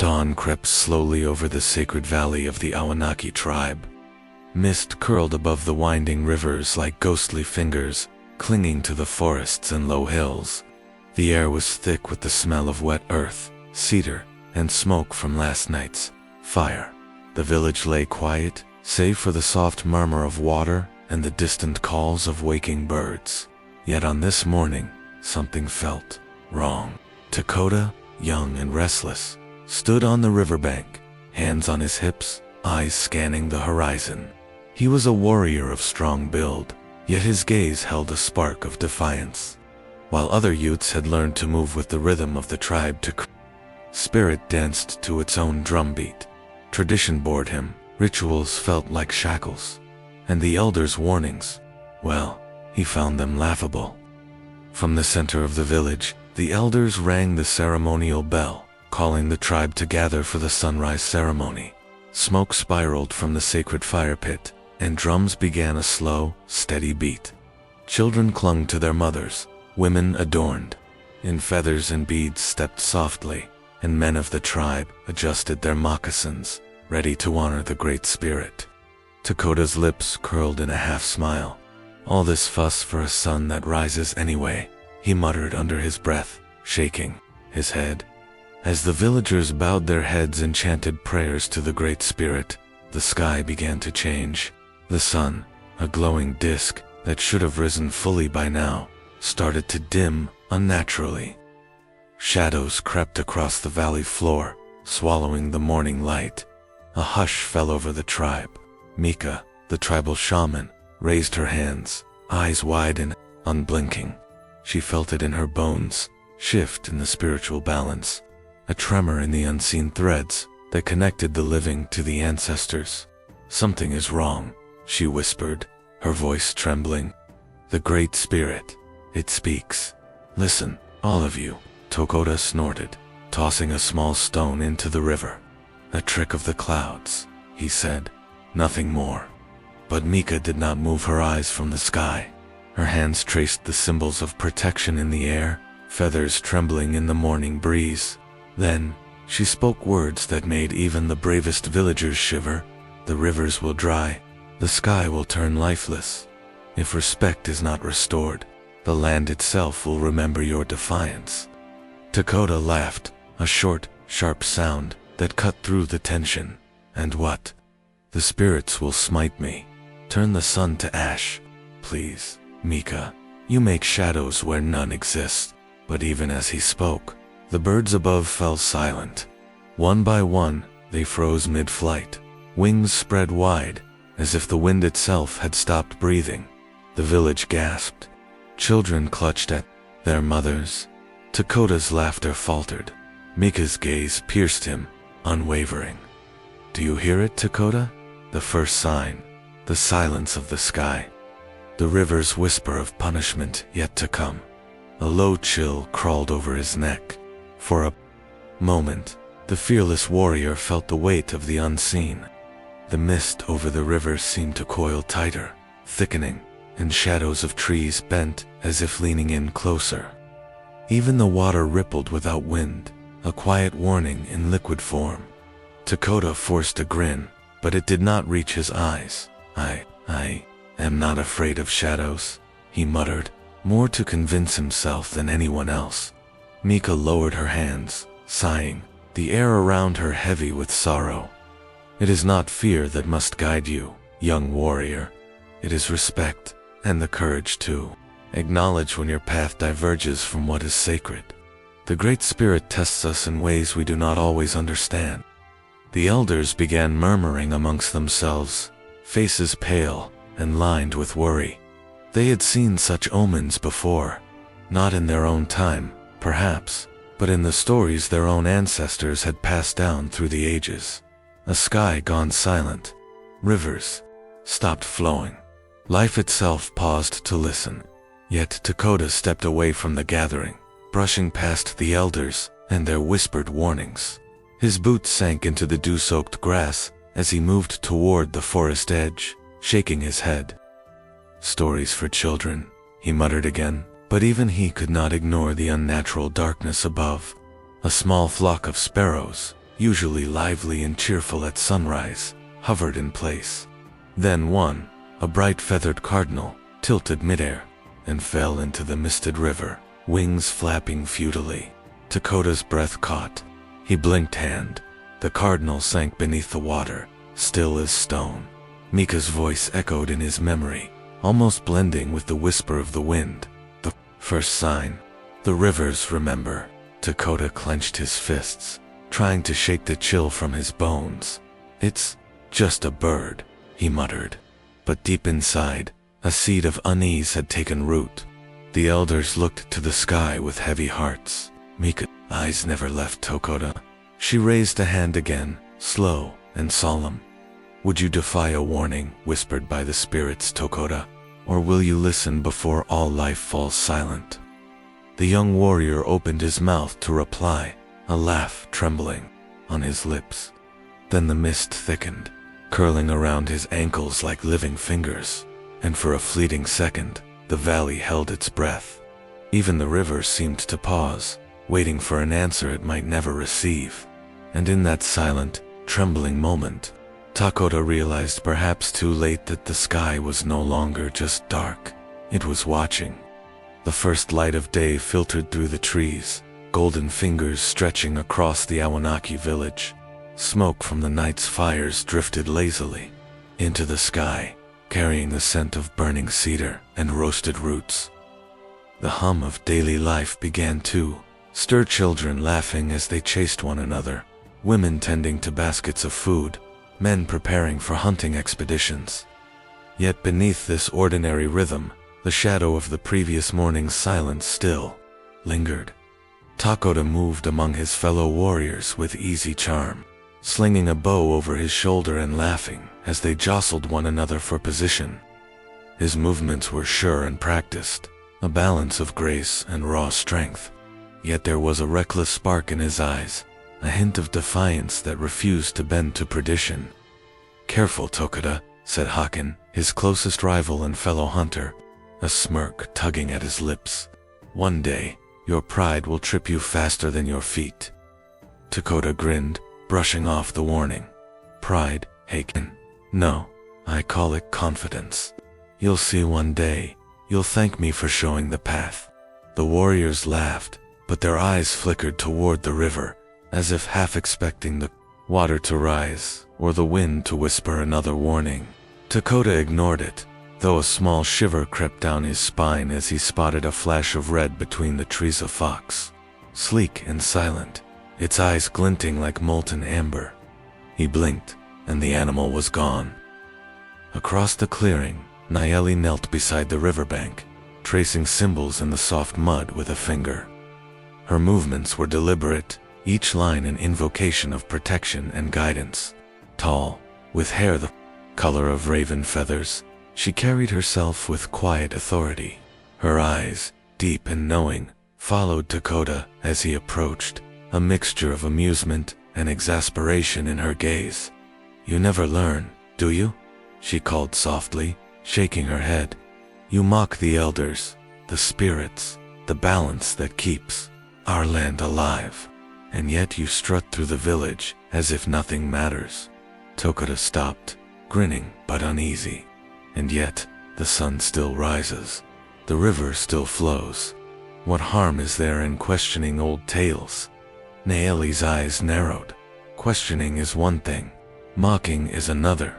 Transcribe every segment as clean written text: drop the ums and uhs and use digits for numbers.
Dawn crept slowly over the sacred valley of the Awanaki tribe. Mist curled above the winding rivers like ghostly fingers, clinging to the forests and low hills. The air was thick with the smell of wet earth, cedar, and smoke from last night's fire. The village lay quiet, save for the soft murmur of water and the distant calls of waking birds. Yet on this morning, something felt wrong. Dakota, young and restless, stood on the riverbank, hands on his hips, eyes scanning the horizon. He was a warrior of strong build, yet his gaze held a spark of defiance. While other youths had learned to move with the rhythm of the tribe, spirit danced to its own drumbeat. Tradition bored him, rituals felt like shackles, and the elders' warnings, well, he found them laughable. From the center of the village, the elders rang the ceremonial bell, calling the tribe to gather for the sunrise ceremony. Smoke spiraled from the sacred fire pit, and drums began a slow, steady beat. Children clung to their mothers, women adorned in feathers and beads stepped softly, and men of the tribe adjusted their moccasins, ready to honor the Great Spirit. Dakota's lips curled in a half-smile. All this fuss for a sun that rises anyway, he muttered under his breath, shaking his head. As the villagers bowed their heads and chanted prayers to the Great Spirit, the sky began to change. The sun, a glowing disk that should have risen fully by now, started to dim unnaturally. Shadows crept across the valley floor, swallowing the morning light. A hush fell over the tribe. Mika, the tribal shaman, raised her hands, eyes wide and unblinking. She felt it in her bones, shift in the spiritual balance, a tremor in the unseen threads that connected the living to the ancestors. Something is wrong, she whispered, her voice trembling. The Great Spirit, it speaks. Listen, all of you, Dakota snorted, tossing a small stone into the river. A trick of the clouds, he said, nothing more. But Mika did not move her eyes from the sky. Her hands traced the symbols of protection in the air, feathers trembling in the morning breeze. Then, she spoke words that made even the bravest villagers shiver. The rivers will dry, the sky will turn lifeless. If respect is not restored, the land itself will remember your defiance. Dakota laughed, a short, sharp sound that cut through the tension. And what? The spirits will smite me. Turn the sun to ash. Please, Mika, you make shadows where none exist. But even as he spoke, the birds above fell silent. One by one, they froze mid-flight. Wings spread wide, as if the wind itself had stopped breathing. The village gasped. Children clutched at their mothers. Dakota's laughter faltered. Mika's gaze pierced him, unwavering. Do you hear it, Dakota? The first sign, the silence of the sky. The river's whisper of punishment yet to come. A low chill crawled over his neck. For a moment, the fearless warrior felt the weight of the unseen. The mist over the river seemed to coil tighter, thickening, and shadows of trees bent as if leaning in closer. Even the water rippled without wind, a quiet warning in liquid form. Dakota forced a grin, but it did not reach his eyes. I am not afraid of shadows, he muttered, more to convince himself than anyone else. Mika lowered her hands, sighing, the air around her heavy with sorrow. It is not fear that must guide you, young warrior. It is respect, and the courage to acknowledge when your path diverges from what is sacred. The Great Spirit tests us in ways we do not always understand. The elders began murmuring amongst themselves, faces pale and lined with worry. They had seen such omens before, not in their own time, perhaps, but in the stories their own ancestors had passed down through the ages. A sky gone silent, rivers stopped flowing. Life itself paused to listen. Yet Dakota stepped away from the gathering, brushing past the elders and their whispered warnings. His boots sank into the dew-soaked grass as he moved toward the forest edge, shaking his head. Stories for children, he muttered again, but even he could not ignore the unnatural darkness above. A small flock of sparrows, usually lively and cheerful at sunrise, hovered in place. Then one, a bright feathered cardinal, tilted midair and fell into the misted river, wings flapping futilely. Dakota's breath caught. He blinked hand. The cardinal sank beneath the water, still as stone. Mika's voice echoed in his memory, almost blending with the whisper of the wind. The first sign. The rivers remember. Dakota clenched his fists, trying to shake the chill from his bones. It's just a bird, he muttered. But deep inside, a seed of unease had taken root. The elders looked to the sky with heavy hearts. Mika's eyes never left Dakota. She raised a hand again, slow and solemn. Would you defy a warning whispered by the spirits, Dakota? Or will you listen before all life falls silent? The young warrior opened his mouth to reply, a laugh trembling on his lips. Then the mist thickened, curling around his ankles like living fingers, and for a fleeting second, the valley held its breath. Even the river seemed to pause, waiting for an answer it might never receive. And in that silent, trembling moment, Dakota realized perhaps too late that the sky was no longer just dark. It was watching. The first light of day filtered through the trees, golden fingers stretching across the Awanaki village. Smoke from the night's fires drifted lazily into the sky, carrying the scent of burning cedar and roasted roots. The hum of daily life began too, stir children laughing as they chased one another, women tending to baskets of food, men preparing for hunting expeditions. Yet beneath this ordinary rhythm, the shadow of the previous morning's silence still lingered. Dakota moved among his fellow warriors with easy charm, slinging a bow over his shoulder and laughing as they jostled one another for position. His movements were sure and practiced, a balance of grace and raw strength. Yet there was a reckless spark in his eyes, a hint of defiance that refused to bend to perdition. "Careful, Dakota," said Haken, his closest rival and fellow hunter, a smirk tugging at his lips. "One day, your pride will trip you faster than your feet." Dakota grinned, brushing off the warning. "Pride, Haken? No, I call it confidence. You'll see one day. You'll thank me for showing the path." The warriors laughed, but their eyes flickered toward the river, as if half expecting the water to rise or the wind to whisper another warning. Dakota ignored it, though a small shiver crept down his spine as he spotted a flash of red between the trees of fox. Sleek and silent, its eyes glinting like molten amber. He blinked, and the animal was gone. Across the clearing, Nayeli knelt beside the riverbank, tracing symbols in the soft mud with a finger. Her movements were deliberate, each line an invocation of protection and guidance. Tall, with hair the color of raven feathers, she carried herself with quiet authority. Her eyes, deep and knowing, followed Dakota as he approached, a mixture of amusement and exasperation in her gaze. "You never learn, do you?" she called softly, shaking her head. "You mock the elders, the spirits, the balance that keeps our land alive. And yet you strut through the village as if nothing matters." Dakota stopped, grinning but uneasy. "And yet, the sun still rises. The river still flows. What harm is there in questioning old tales?" Nayeli's eyes narrowed. "Questioning is one thing. Mocking is another.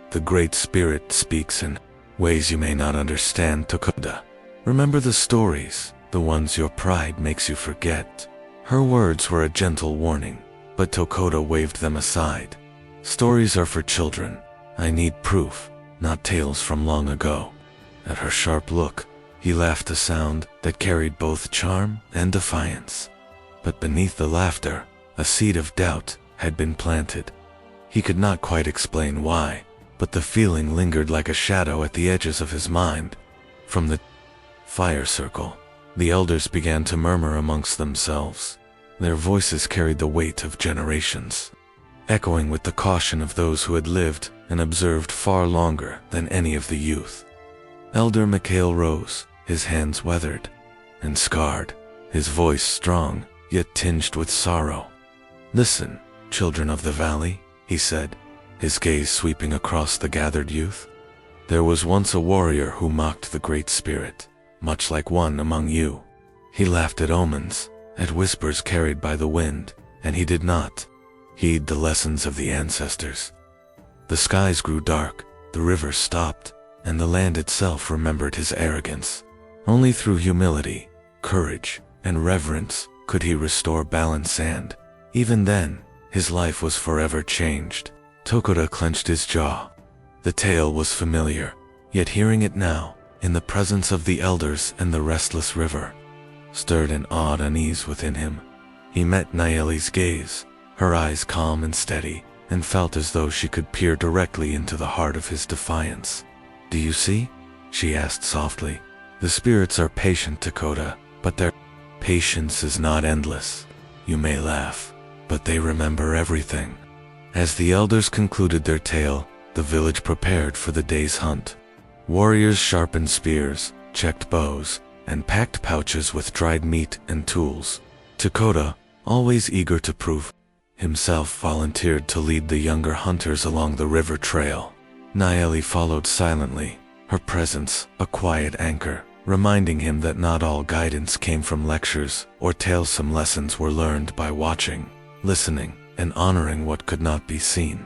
The Great Spirit speaks in ways you may not understand, Dakota. Remember the stories, the ones your pride makes you forget." Her words were a gentle warning, but Dakota waved them aside. "Stories are for children. I need proof, not tales from long ago." At her sharp look, he laughed a sound that carried both charm and defiance. But beneath the laughter, a seed of doubt had been planted. He could not quite explain why, but the feeling lingered like a shadow at the edges of his mind. From the fire circle, the elders began to murmur amongst themselves. Their voices carried the weight of generations, echoing with the caution of those who had lived and observed far longer than any of the youth. Elder Mikhail rose, his hands weathered and scarred, his voice strong, yet tinged with sorrow. "Listen, "Children of the valley," he said, his gaze sweeping across the gathered youth. "There was once a warrior who mocked the Great Spirit, much like one among you. He laughed at omens, at whispers carried by the wind, and he did not heed the lessons of the ancestors. The skies grew dark, the rivers stopped, and the land itself remembered his arrogance. Only through humility, courage, and reverence could he restore balance, and even then, his life was forever changed." Tokoda clenched his jaw. The tale was familiar, yet hearing it now, in the presence of the elders and the restless river, stirred an odd unease within him. He met Nayeli's gaze, her eyes calm and steady, and felt as though she could peer directly into the heart of his defiance. "Do you see?" she asked softly. "The spirits are patient, Tokoda, but their patience is not endless. You may laugh, but they remember everything." As the elders concluded their tale, the village prepared for the day's hunt. Warriors sharpened spears, checked bows, and packed pouches with dried meat and tools. Tokoda, always eager to prove himself, volunteered to lead the younger hunters along the river trail. Nayeli followed silently, her presence a quiet anchor, reminding him that not all guidance came from lectures or tales. Some lessons were learned by watching, listening, and honoring what could not be seen.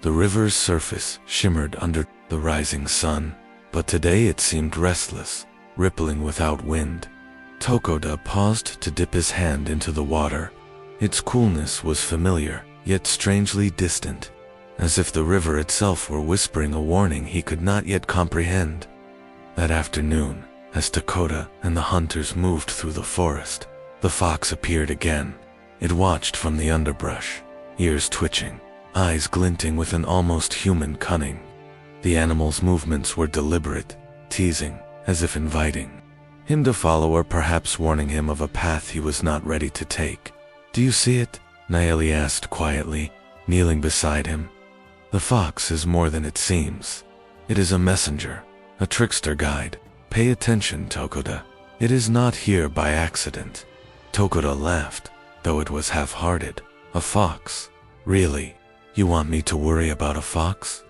The river's surface shimmered under the rising sun, but today it seemed restless, rippling without wind. Tokoda paused to dip his hand into the water. Its coolness was familiar, yet strangely distant, as if the river itself were whispering a warning he could not yet comprehend. That afternoon, as Tokoda and the hunters moved through the forest, the fox appeared again. It watched from the underbrush, ears twitching, eyes glinting with an almost human cunning. The animal's movements were deliberate, teasing, as if inviting him to follow or perhaps warning him of a path he was not ready to take. "Do you see it?" Nayeli asked quietly, kneeling beside him. "The fox is more than it seems. It is a messenger, a trickster guide. Pay attention, Tokoda. It is not here by accident." Tokoda laughed, though it was half-hearted. "A fox? Really? You want me to worry about a fox?"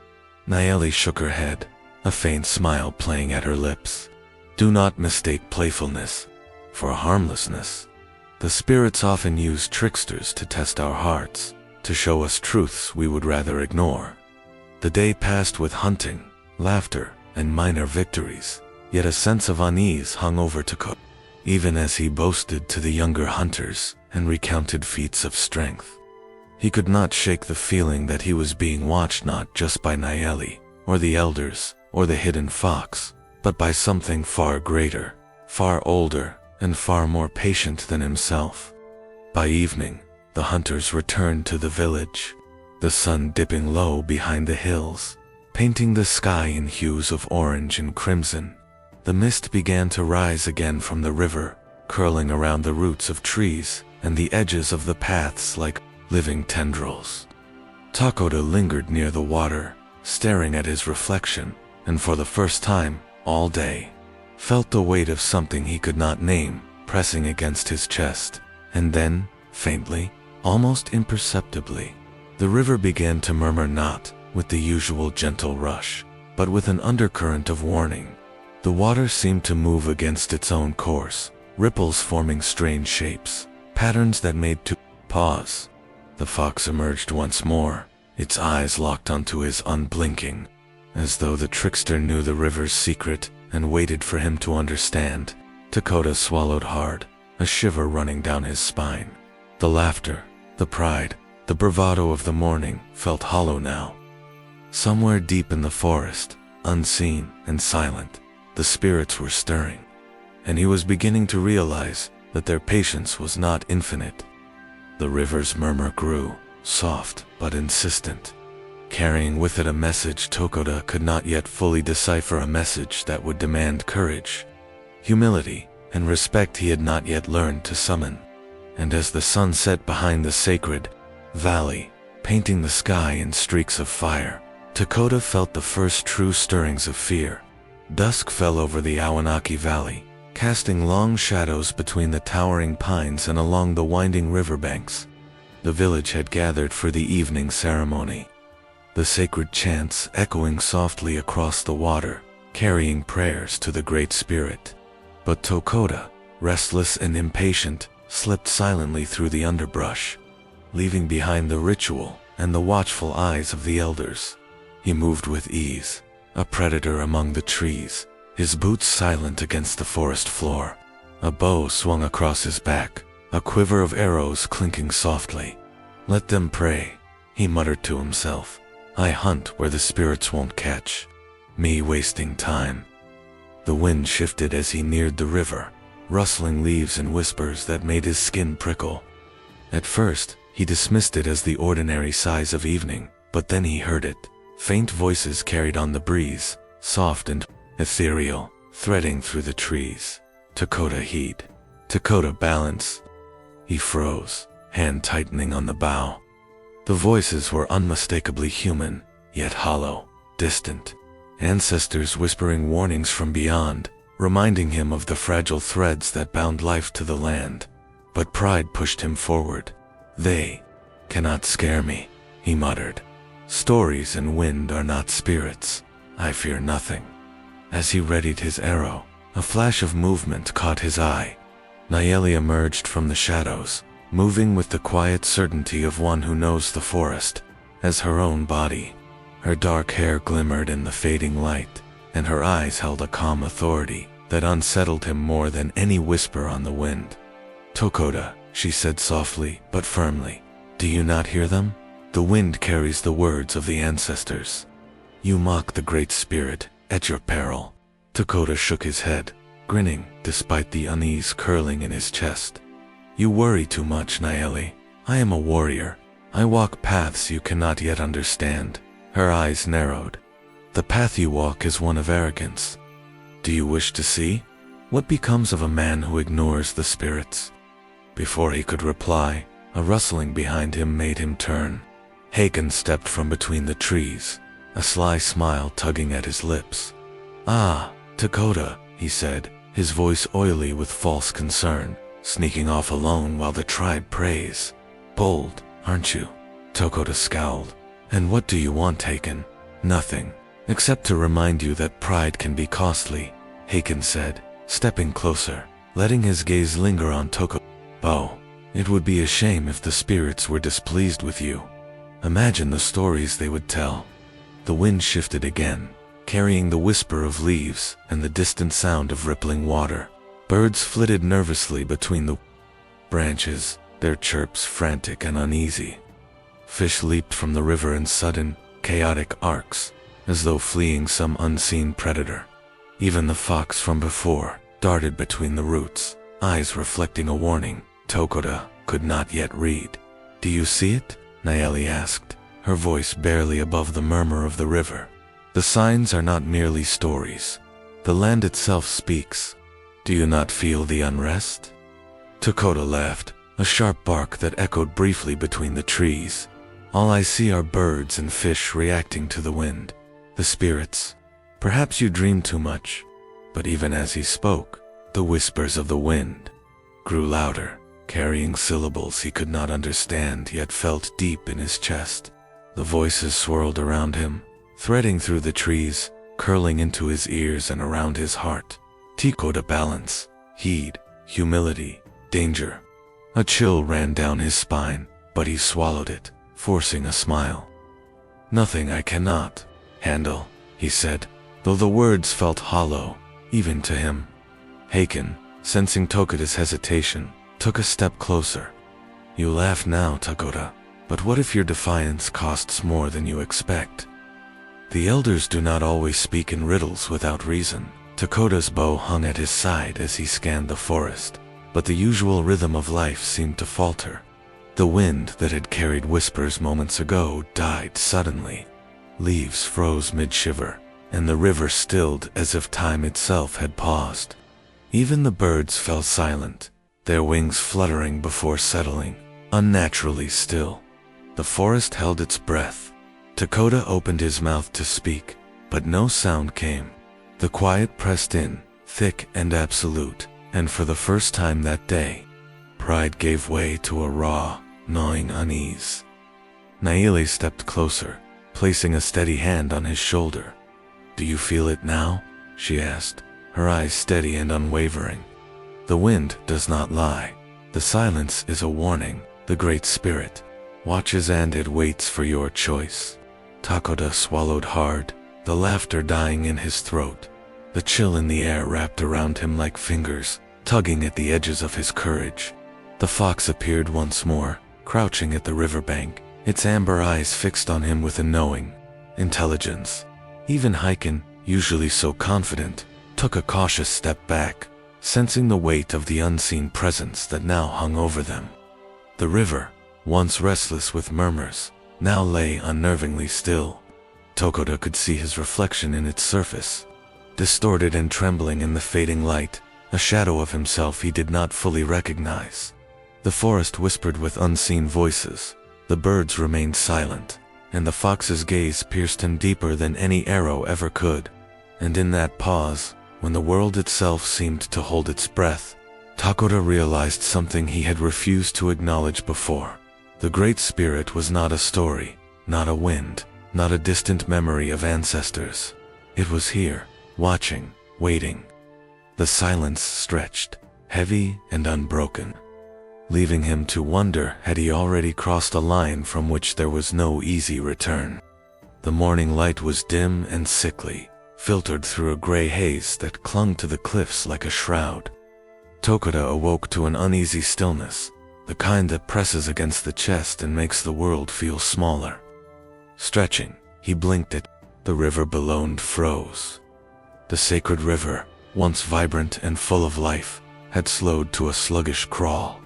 Nayeli shook her head, a faint smile playing at her lips. "Do not mistake playfulness for harmlessness. The spirits often use tricksters to test our hearts, to show us truths we would rather ignore." The day passed with hunting, laughter, and minor victories, yet a sense of unease hung over Tokoda, even as he boasted to the younger hunters and recounted feats of strength. He could not shake the feeling that he was being watched not just by Nayeli, or the elders, or the hidden fox, but by something far greater, far older, and far more patient than himself. By evening, the hunters returned to the village, the sun dipping low behind the hills, painting the sky in hues of orange and crimson. The mist began to rise again from the river, curling around the roots of trees and the edges of the paths like living tendrils. Tokoda lingered near the water, staring at his reflection, and for the first time, all day, felt the weight of something he could not name pressing against his chest. And then, faintly, almost imperceptibly, the river began to murmur, not with the usual gentle rush, but with an undercurrent of warning. The water seemed to move against its own course, ripples forming strange shapes, patterns that made to pause. The fox emerged once more, its eyes locked onto his, unblinking, as though the trickster knew the river's secret and waited for him to understand. Tokoda swallowed hard, a shiver running down his spine. The laughter, the pride, the bravado of the morning felt hollow now. Somewhere deep in the forest, unseen and silent, the spirits were stirring, and he was beginning to realize that their patience was not infinite. The river's murmur grew, soft but insistent, carrying with it a message Tokoda could not yet fully decipher, a message that would demand courage, humility, and respect he had not yet learned to summon. And as the sun set behind the sacred valley, painting the sky in streaks of fire, Tokoda felt the first true stirrings of fear. Dusk fell over the Awanaki Valley, casting long shadows between the towering pines and along the winding riverbanks. The village had gathered for the evening ceremony. The sacred chants echoing softly across the water, carrying prayers to the Great Spirit. But Tokoda, restless and impatient, slipped silently through the underbrush, leaving behind the ritual and the watchful eyes of the elders. He moved with ease, a predator among the trees, his boots silent against the forest floor. A bow swung across his back, a quiver of arrows clinking softly. "Let them pray," he muttered to himself. "I hunt where the spirits won't catch me wasting time." The wind shifted as he neared the river, rustling leaves and whispers that made his skin prickle. At first, he dismissed it as the ordinary sighs of evening, but then he heard it. Faint voices carried on the breeze, soft and ethereal, threading through the trees. Tokoda heed. Tokoda balance. He froze, hand tightening on the bough. The voices were unmistakably human, yet hollow, distant. Ancestors whispering warnings from beyond, reminding him of the fragile threads that bound life to the land. But pride pushed him forward. "They cannot scare me," he muttered. "Stories and wind are not spirits. I fear nothing." As he readied his arrow, a flash of movement caught his eye. Nayeli emerged from the shadows, moving with the quiet certainty of one who knows the forest as her own body. Her dark hair glimmered in the fading light, and her eyes held a calm authority that unsettled him more than any whisper on the wind. "Tokoda," she said softly but firmly, "do you not hear them? The wind carries the words of the ancestors. You mock the Great Spirit at your peril." Tokoda shook his head, grinning despite the unease curling in his chest. "You worry too much, Nayeli. I am a warrior. I walk paths you cannot yet understand." Her eyes narrowed. "The path you walk is one of arrogance. Do you wish to see? What becomes of a man who ignores the spirits?" Before he could reply, a rustling behind him made him turn. Hagen stepped from between the trees, a sly smile tugging at his lips. "Ah, Tokoda," he said, his voice oily with false concern, "sneaking off alone while the tribe prays. Bold, aren't you?" Tokoda scowled. "And what do you want, Hagen?" "Nothing, except to remind you that pride can be costly," Hagen said, stepping closer, letting his gaze linger on Tokoda. "Oh, it would be a shame if the spirits were displeased with you. Imagine the stories they would tell." The wind shifted again, carrying the whisper of leaves and the distant sound of rippling water. Birds flitted nervously between the branches, their chirps frantic and uneasy. Fish leaped from the river in sudden, chaotic arcs, as though fleeing some unseen predator. Even the fox from before darted between the roots, eyes reflecting a warning Tokoda could not yet read. "Do you see it?" Nayeli asked, her voice barely above the murmur of the river. "The signs are not merely stories. The land itself speaks. Do you not feel the unrest?" Tokoda laughed, a sharp bark that echoed briefly between the trees. "All I see are birds and fish reacting to the wind. The spirits. Perhaps you dream too much." But even as he spoke, the whispers of the wind grew louder, carrying syllables he could not understand yet felt deep in his chest. The voices swirled around him, threading through the trees, curling into his ears and around his heart. Tokoda balance, heed, humility, danger. A chill ran down his spine, but he swallowed it, forcing a smile. "Nothing I cannot handle," he said, though the words felt hollow, even to him. Haken, sensing Tokoda's hesitation, took a step closer. "You laugh now, Tokoda, but what if your defiance costs more than you expect?" The elders do not always speak in riddles without reason. Tokoda's bow hung at his side as he scanned the forest, but the usual rhythm of life seemed to falter. The wind that had carried whispers moments ago died suddenly. Leaves froze mid-shiver, and the river stilled as if time itself had paused. Even the birds fell silent, their wings fluttering before settling, unnaturally still. The forest held its breath. Tokoda opened his mouth to speak, but no sound came. The quiet pressed in, thick and absolute, and for the first time that day, pride gave way to a raw, gnawing unease. Naili stepped closer, placing a steady hand on his shoulder. "Do you feel it now?" she asked, her eyes steady and unwavering. "The wind does not lie. The silence is a warning. The Great Spirit watches and it waits for your choice." Takoda swallowed hard, the laughter dying in his throat. The chill in the air wrapped around him like fingers, tugging at the edges of his courage. The fox appeared once more, crouching at the riverbank, its amber eyes fixed on him with a knowing intelligence. Even Hyken, usually so confident, took a cautious step back, sensing the weight of the unseen presence that now hung over them. The river, once restless with murmurs, now lay unnervingly still. Tokoda could see his reflection in its surface, distorted and trembling in the fading light, a shadow of himself he did not fully recognize. The forest whispered with unseen voices, the birds remained silent, and the fox's gaze pierced him deeper than any arrow ever could. And in that pause, when the world itself seemed to hold its breath, Takoda realized something he had refused to acknowledge before. The Great Spirit was not a story, not a wind, not a distant memory of ancestors. It was here, watching, waiting. The silence stretched, heavy and unbroken, leaving him to wonder had he already crossed a line from which there was no easy return. The morning light was dim and sickly, filtered through a gray haze that clung to the cliffs like a shroud. Tokoda awoke to an uneasy stillness, the kind that presses against the chest and makes the world feel smaller. Stretching, he blinked at the river below and froze. The sacred river, once vibrant and full of life, had slowed to a sluggish crawl.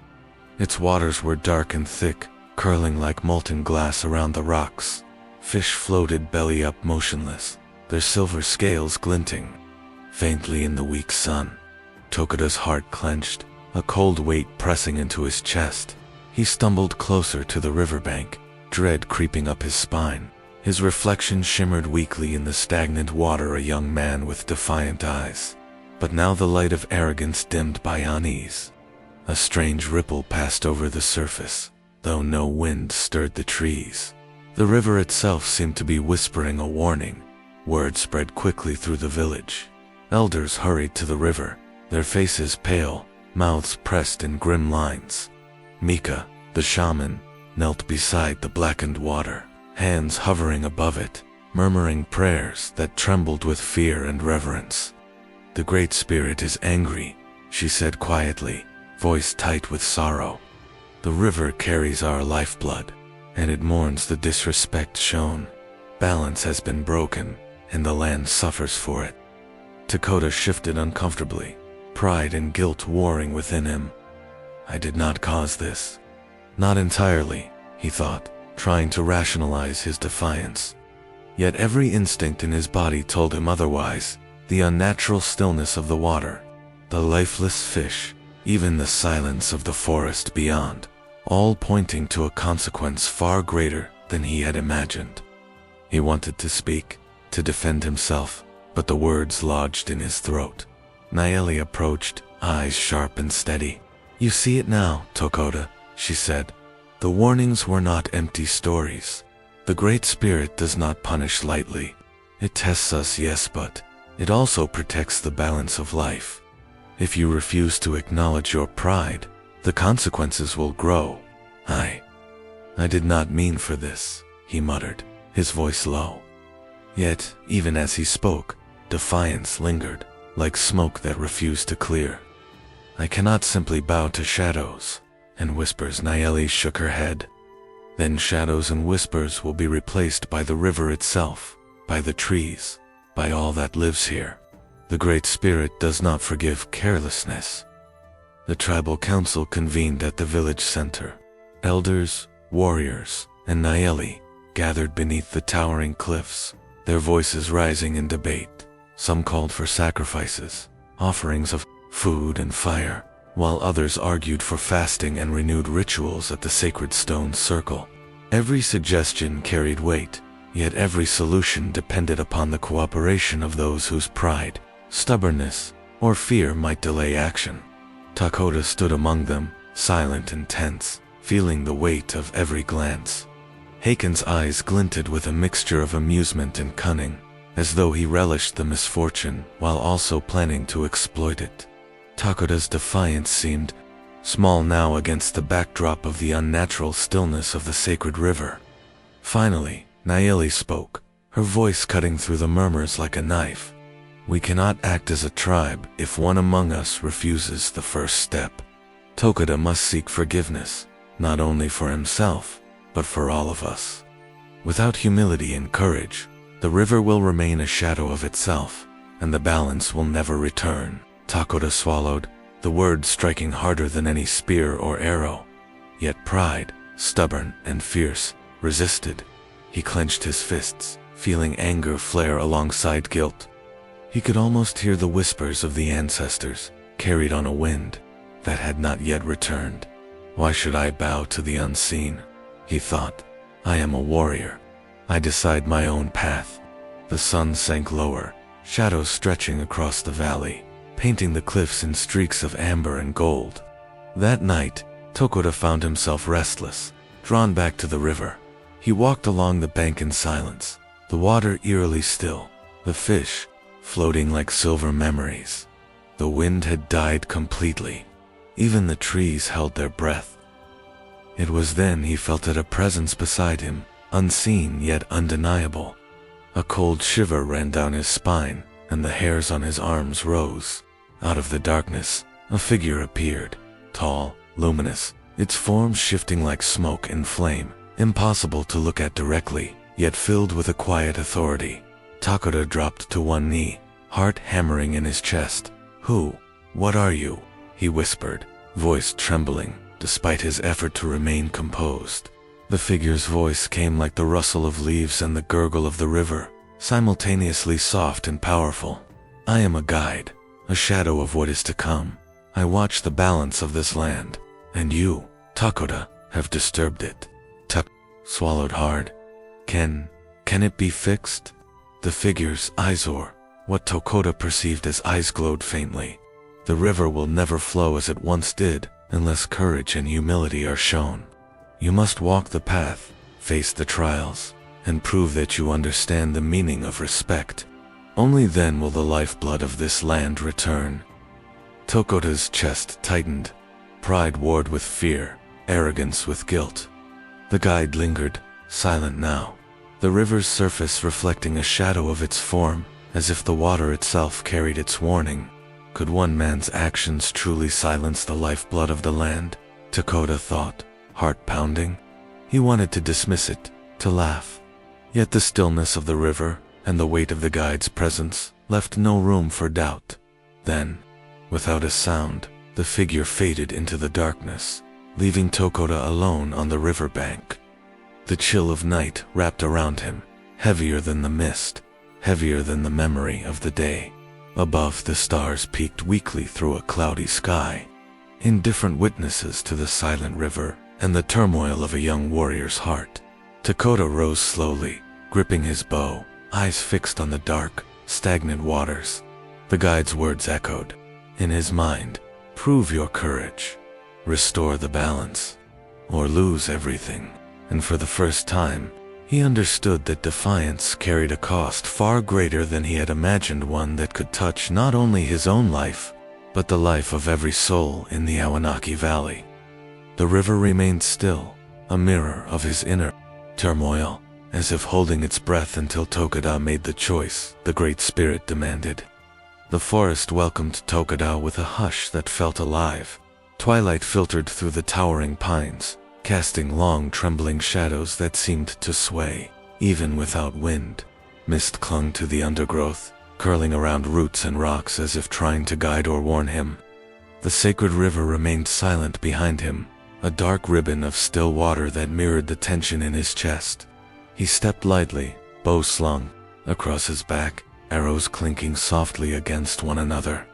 Its waters were dark and thick, curling like molten glass around the rocks. Fish floated belly up motionless, their silver scales glinting faintly in the weak sun. Tokoda's heart clenched, a cold weight pressing into his chest. He stumbled closer to the riverbank, dread creeping up his spine. His reflection shimmered weakly in the stagnant water, a young man with defiant eyes. But now the light of arrogance dimmed by unease. A strange ripple passed over the surface, though no wind stirred the trees. The river itself seemed to be whispering a warning. Word spread quickly through the village. Elders hurried to the river, their faces pale, mouths pressed in grim lines. Mika, the shaman, knelt beside the blackened water, hands hovering above it, murmuring prayers that trembled with fear and reverence. "The Great Spirit is angry," she said quietly, voice tight with sorrow. "The river carries our lifeblood, and it mourns the disrespect shown. Balance has been broken, and the land suffers for it." Takoda shifted uncomfortably, pride and guilt warring within him. "I did not cause this." Not entirely, he thought, trying to rationalize his defiance. Yet every instinct in his body told him otherwise. The unnatural stillness of the water, the lifeless fish, even the silence of the forest beyond, all pointing to a consequence far greater than he had imagined. He wanted to speak, to defend himself, but the words lodged in his throat. Naeli approached, eyes sharp and steady. "You see it now, Tokoda," she said. "The warnings were not empty stories. The Great Spirit does not punish lightly. It tests us, yes, but it also protects the balance of life. If you refuse to acknowledge your pride, the consequences will grow." I did not mean for this," he muttered, his voice low. Yet, even as he spoke, defiance lingered, like smoke that refused to clear. "I cannot simply bow to shadows and whispers." Naeli shook her head. "Then shadows and whispers will be replaced by the river itself, by the trees, by all that lives here. The Great Spirit does not forgive carelessness." The tribal council convened at the village center. Elders, warriors, and Naeli gathered beneath the towering cliffs, their voices rising in debate. Some called for sacrifices, offerings of food and fire, while others argued for fasting and renewed rituals at the sacred stone circle. Every suggestion carried weight, yet every solution depended upon the cooperation of those whose pride, stubbornness, or fear might delay action. Takoda stood among them, silent and tense, feeling the weight of every glance. Hakon's eyes glinted with a mixture of amusement and cunning, as though he relished the misfortune while also planning to exploit it. Takoda's defiance seemed small now against the backdrop of the unnatural stillness of the sacred river. Finally, Nayeli spoke, her voice cutting through the murmurs like a knife. "We cannot act as a tribe if one among us refuses the first step. Tokuda must seek forgiveness, not only for himself, but for all of us. Without humility and courage, the river will remain a shadow of itself, and the balance will never return." Takoda swallowed, the words striking harder than any spear or arrow. Yet pride, stubborn and fierce, resisted. He clenched his fists, feeling anger flare alongside guilt. He could almost hear the whispers of the ancestors, carried on a wind that had not yet returned. "Why should I bow to the unseen?" he thought. "I am a warrior. I decide my own path." The sun sank lower, shadows stretching across the valley, painting the cliffs in streaks of amber and gold. That night, Tokuda found himself restless, drawn back to the river. He walked along the bank in silence, the water eerily still, the fish floating like silver memories. The wind had died completely. Even the trees held their breath. It was then he felt a presence beside him, unseen yet undeniable. A cold shiver ran down his spine, and the hairs on his arms rose. Out of the darkness, a figure appeared, tall, luminous, its form shifting like smoke and flame, impossible to look at directly, yet filled with a quiet authority. Takoda dropped to one knee, heart hammering in his chest. "Who? What are you?" he whispered, voice trembling, despite his effort to remain composed. The figure's voice came like the rustle of leaves and the gurgle of the river, simultaneously soft and powerful. "I am a guide, a shadow of what is to come. I watch the balance of this land, and you, Takoda, have disturbed it." Tak swallowed hard. Can it be fixed?" The figure's eyes, or what Tokoda perceived as eyes, glowed faintly. "The river will never flow as it once did, unless courage and humility are shown. You must walk the path, face the trials, and prove that you understand the meaning of respect. Only then will the lifeblood of this land return." Tokoda's chest tightened, pride warred with fear, arrogance with guilt. The guide lingered, silent now, the river's surface reflecting a shadow of its form, as if the water itself carried its warning. Could one man's actions truly silence the lifeblood of the land? Takoda thought, heart pounding. He wanted to dismiss it, to laugh. Yet the stillness of the river, and the weight of the guide's presence, left no room for doubt. Then, without a sound, the figure faded into the darkness, leaving Tokoda alone on the riverbank. The chill of night wrapped around him, heavier than the mist, heavier than the memory of the day. Above, the stars peeked weakly through a cloudy sky, indifferent witnesses to the silent river and the turmoil of a young warrior's heart. Takoda rose slowly, gripping his bow, eyes fixed on the dark, stagnant waters. The guide's words echoed in his mind, "Prove your courage, restore the balance, or lose everything." And for the first time, he understood that defiance carried a cost far greater than he had imagined, one that could touch not only his own life, but the life of every soul in the Awanaki Valley. The river remained still, a mirror of his inner turmoil, as if holding its breath until Tokuda made the choice the Great Spirit demanded. The forest welcomed Tokuda with a hush that felt alive. Twilight filtered through the towering pines, casting long trembling shadows that seemed to sway, even without wind. Mist clung to the undergrowth, curling around roots and rocks as if trying to guide or warn him. The sacred river remained silent behind him, a dark ribbon of still water that mirrored the tension in his chest. He stepped lightly, bow slung, across his back, arrows clinking softly against one another.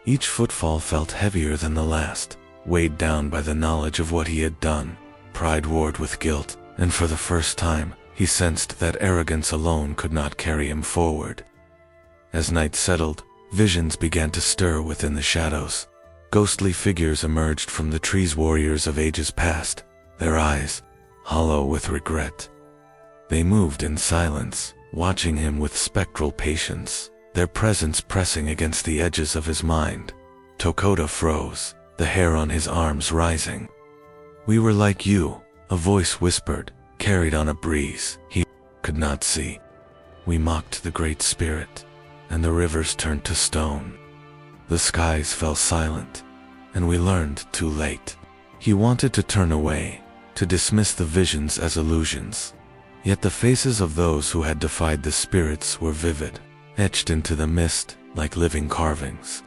Each footfall felt heavier than the last, weighed down by the knowledge of what he had done. Pride warred with guilt, and for the first time, he sensed that arrogance alone could not carry him forward. As night settled, visions began to stir within the shadows. Ghostly figures emerged from the trees, warriors of ages past, their eyes hollow with regret. They moved in silence, watching him with spectral patience, their presence pressing against the edges of his mind. Tokoda froze, the hair on his arms rising. "We were like you," a voice whispered, carried on a breeze he could not see. "We mocked the Great Spirit, and the rivers turned to stone. The skies fell silent, and we learned too late." He wanted to turn away, to dismiss the visions as illusions. Yet the faces of those who had defied the spirits were vivid, etched into the mist like living carvings.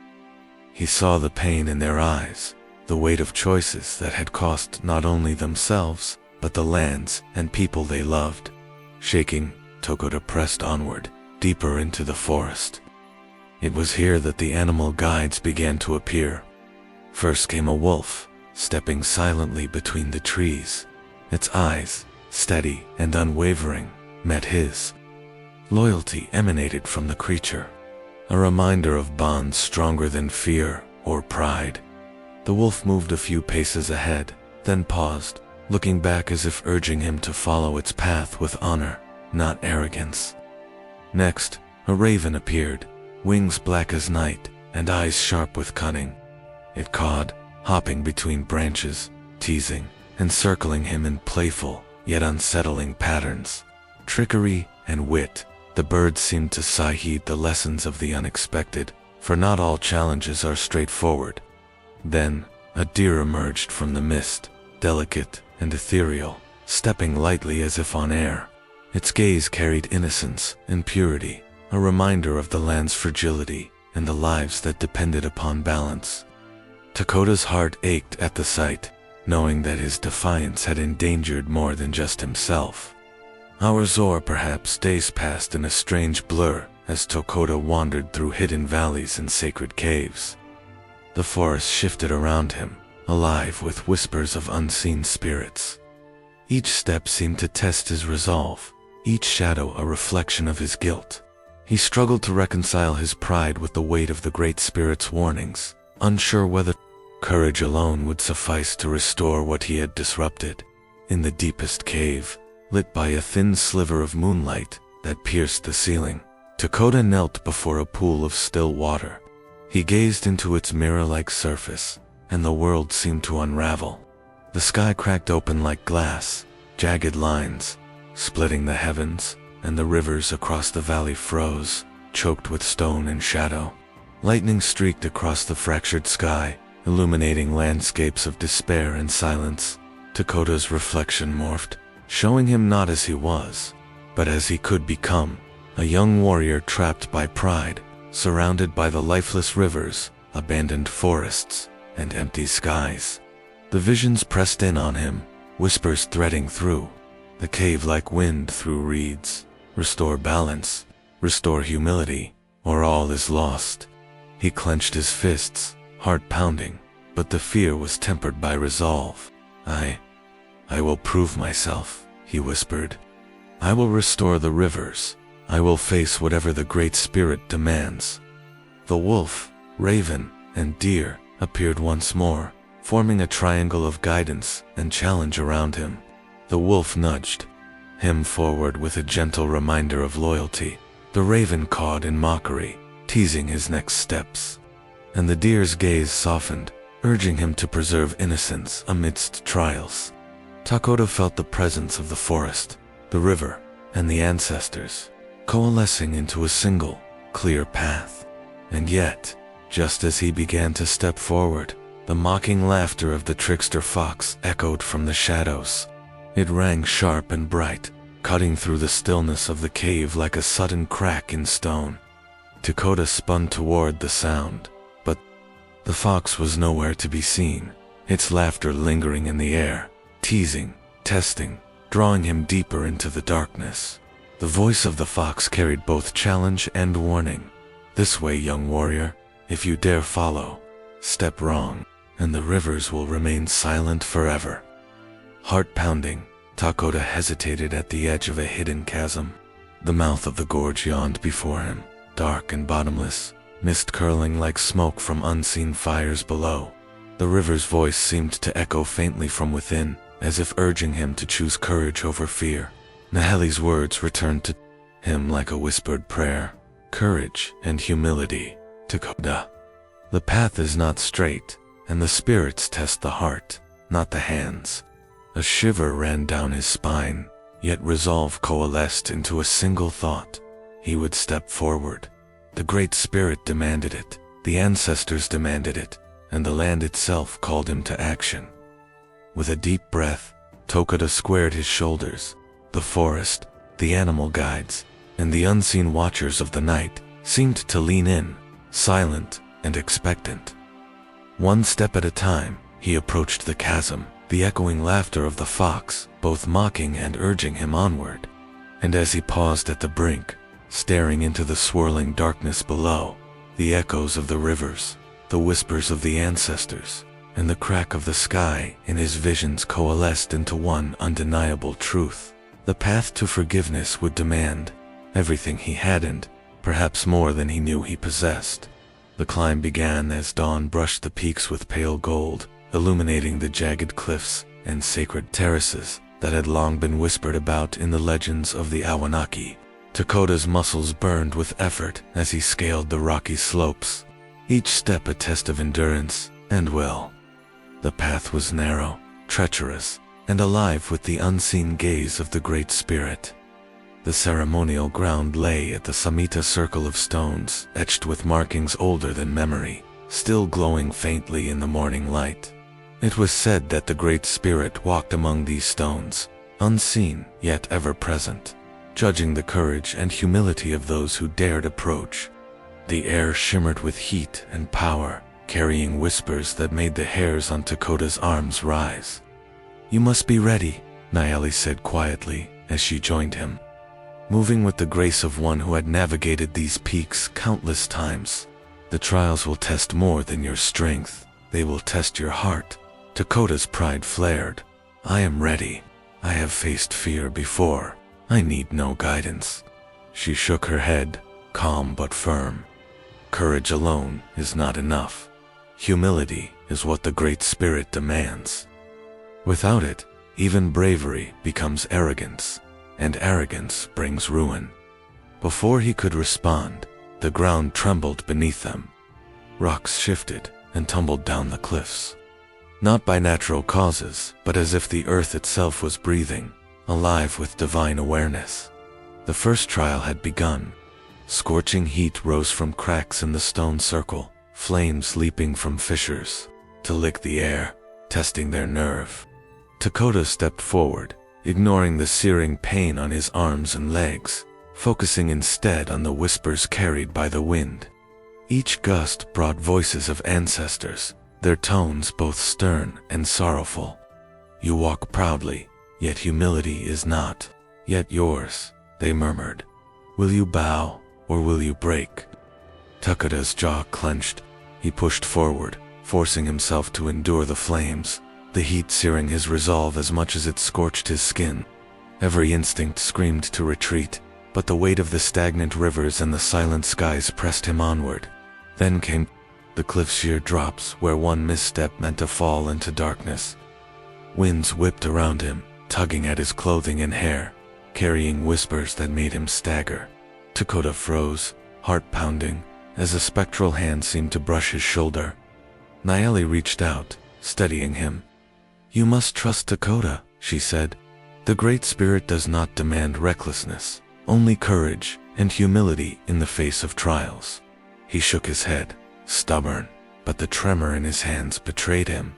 He saw the pain in their eyes, the weight of choices that had cost not only themselves, but the lands and people they loved. Shaking, Tokoda pressed onward, deeper into the forest. It was here that the animal guides began to appear. First came a wolf, stepping silently between the trees. Its eyes, steady and unwavering, met his. Loyalty emanated from the creature, a reminder of bonds stronger than fear or pride. The wolf moved a few paces ahead, then paused, looking back as if urging him to follow its path with honor, not arrogance. Next, a raven appeared, wings black as night and eyes sharp with cunning. It cawed, hopping between branches, teasing and circling him in playful yet unsettling patterns. Trickery and wit, the bird seemed to heed the lessons of the unexpected, for not all challenges are straightforward. Then, a deer emerged from the mist, delicate and ethereal, stepping lightly as if on air. Its gaze carried innocence and purity, a reminder of the land's fragility and the lives that depended upon balance. Tokoda's heart ached at the sight, knowing that his defiance had endangered more than just himself. Hours or perhaps days passed in a strange blur as Tokoda wandered through hidden valleys and sacred caves. The forest shifted around him, alive with whispers of unseen spirits. Each step seemed to test his resolve, each shadow a reflection of his guilt. He struggled to reconcile his pride with the weight of the Great Spirit's warnings, unsure whether courage alone would suffice to restore what he had disrupted. In the deepest cave, lit by a thin sliver of moonlight that pierced the ceiling, Tokoda knelt before a pool of still water. He gazed into its mirror-like surface, and the world seemed to unravel. The sky cracked open like glass, jagged lines, splitting the heavens, and the rivers across the valley froze, choked with stone and shadow. Lightning streaked across the fractured sky, illuminating landscapes of despair and silence. Tokoda's reflection morphed, showing him not as he was, but as he could become, a young warrior trapped by pride, surrounded by the lifeless rivers, abandoned forests, and empty skies. The visions pressed in on him, whispers threading through the cave like wind through reeds. Restore balance, restore humility, or all is lost. He clenched his fists, heart pounding, but the fear was tempered by resolve. I will prove myself, he whispered. I will restore the rivers. I will face whatever the Great Spirit demands. The wolf, raven, and deer appeared once more, forming a triangle of guidance and challenge around him. The wolf nudged him forward with a gentle reminder of loyalty. The raven cawed in mockery, teasing his next steps. And the deer's gaze softened, urging him to preserve innocence amidst trials. Tokoda felt the presence of the forest, the river, and the ancestors, coalescing into a single, clear path. And yet, just as he began to step forward, the mocking laughter of the trickster fox echoed from the shadows. It rang sharp and bright, cutting through the stillness of the cave like a sudden crack in stone. Tokoda spun toward the sound, but the fox was nowhere to be seen, its laughter lingering in the air, teasing, testing, drawing him deeper into the darkness. The voice of the fox carried both challenge and warning. This way, young warrior, if you dare follow, step wrong, and the rivers will remain silent forever. Heart pounding, Tokoda hesitated at the edge of a hidden chasm. The mouth of the gorge yawned before him, dark and bottomless, mist curling like smoke from unseen fires below. The river's voice seemed to echo faintly from within, as if urging him to choose courage over fear. Naheli's words returned to him like a whispered prayer. Courage and humility, Dakota. The path is not straight, and the spirits test the heart, not the hands. A shiver ran down his spine, yet resolve coalesced into a single thought. He would step forward. The Great Spirit demanded it, the ancestors demanded it, and the land itself called him to action. With a deep breath, Dakota squared his shoulders. The forest, the animal guides, and the unseen watchers of the night seemed to lean in, silent and expectant. One step at a time, he approached the chasm, the echoing laughter of the fox, both mocking and urging him onward. And as he paused at the brink, staring into the swirling darkness below, the echoes of the rivers, the whispers of the ancestors, and the crack of the sky in his visions coalesced into one undeniable truth. The path to forgiveness would demand everything he had and, perhaps more than he knew he possessed. The climb began as dawn brushed the peaks with pale gold, illuminating the jagged cliffs and sacred terraces that had long been whispered about in the legends of the Awanaki. Dakota's muscles burned with effort as he scaled the rocky slopes, each step a test of endurance and will. The path was narrow, treacherous, and alive with the unseen gaze of the Great Spirit. The ceremonial ground lay at the Samhita circle of stones, etched with markings older than memory, still glowing faintly in the morning light. It was said that the Great Spirit walked among these stones, unseen yet ever present, judging the courage and humility of those who dared approach. The air shimmered with heat and power, carrying whispers that made the hairs on Dakota's arms rise. "You must be ready," Nayeli said quietly as she joined him. Moving with the grace of one who had navigated these peaks countless times. "The trials will test more than your strength. They will test your heart." Dakota's pride flared. "I am ready. I have faced fear before. I need no guidance." She shook her head, calm but firm. "Courage alone is not enough. Humility is what the Great Spirit demands. Without it, even bravery becomes arrogance, and arrogance brings ruin." Before he could respond, the ground trembled beneath them. Rocks shifted and tumbled down the cliffs. Not by natural causes, but as if the earth itself was breathing, alive with divine awareness. The first trial had begun. Scorching heat rose from cracks in the stone circle, flames leaping from fissures, to lick the air, testing their nerve. Dakota stepped forward, ignoring the searing pain on his arms and legs, focusing instead on the whispers carried by the wind. Each gust brought voices of ancestors, their tones both stern and sorrowful. "You walk proudly, yet humility is not yet yours," they murmured. "Will you bow, or will you break?" Dakota's jaw clenched. He pushed forward, forcing himself to endure the flames, the heat searing his resolve as much as it scorched his skin. Every instinct screamed to retreat, but the weight of the stagnant rivers and the silent skies pressed him onward. Then came the cliff-sheer drops where one misstep meant a fall into darkness. Winds whipped around him, tugging at his clothing and hair, carrying whispers that made him stagger. Dakota froze, heart pounding, as a spectral hand seemed to brush his shoulder. Nayeli reached out, steadying him. "You must trust Dakota," she said. "The Great Spirit does not demand recklessness, only courage and humility in the face of trials." He shook his head, stubborn, but the tremor in his hands betrayed him.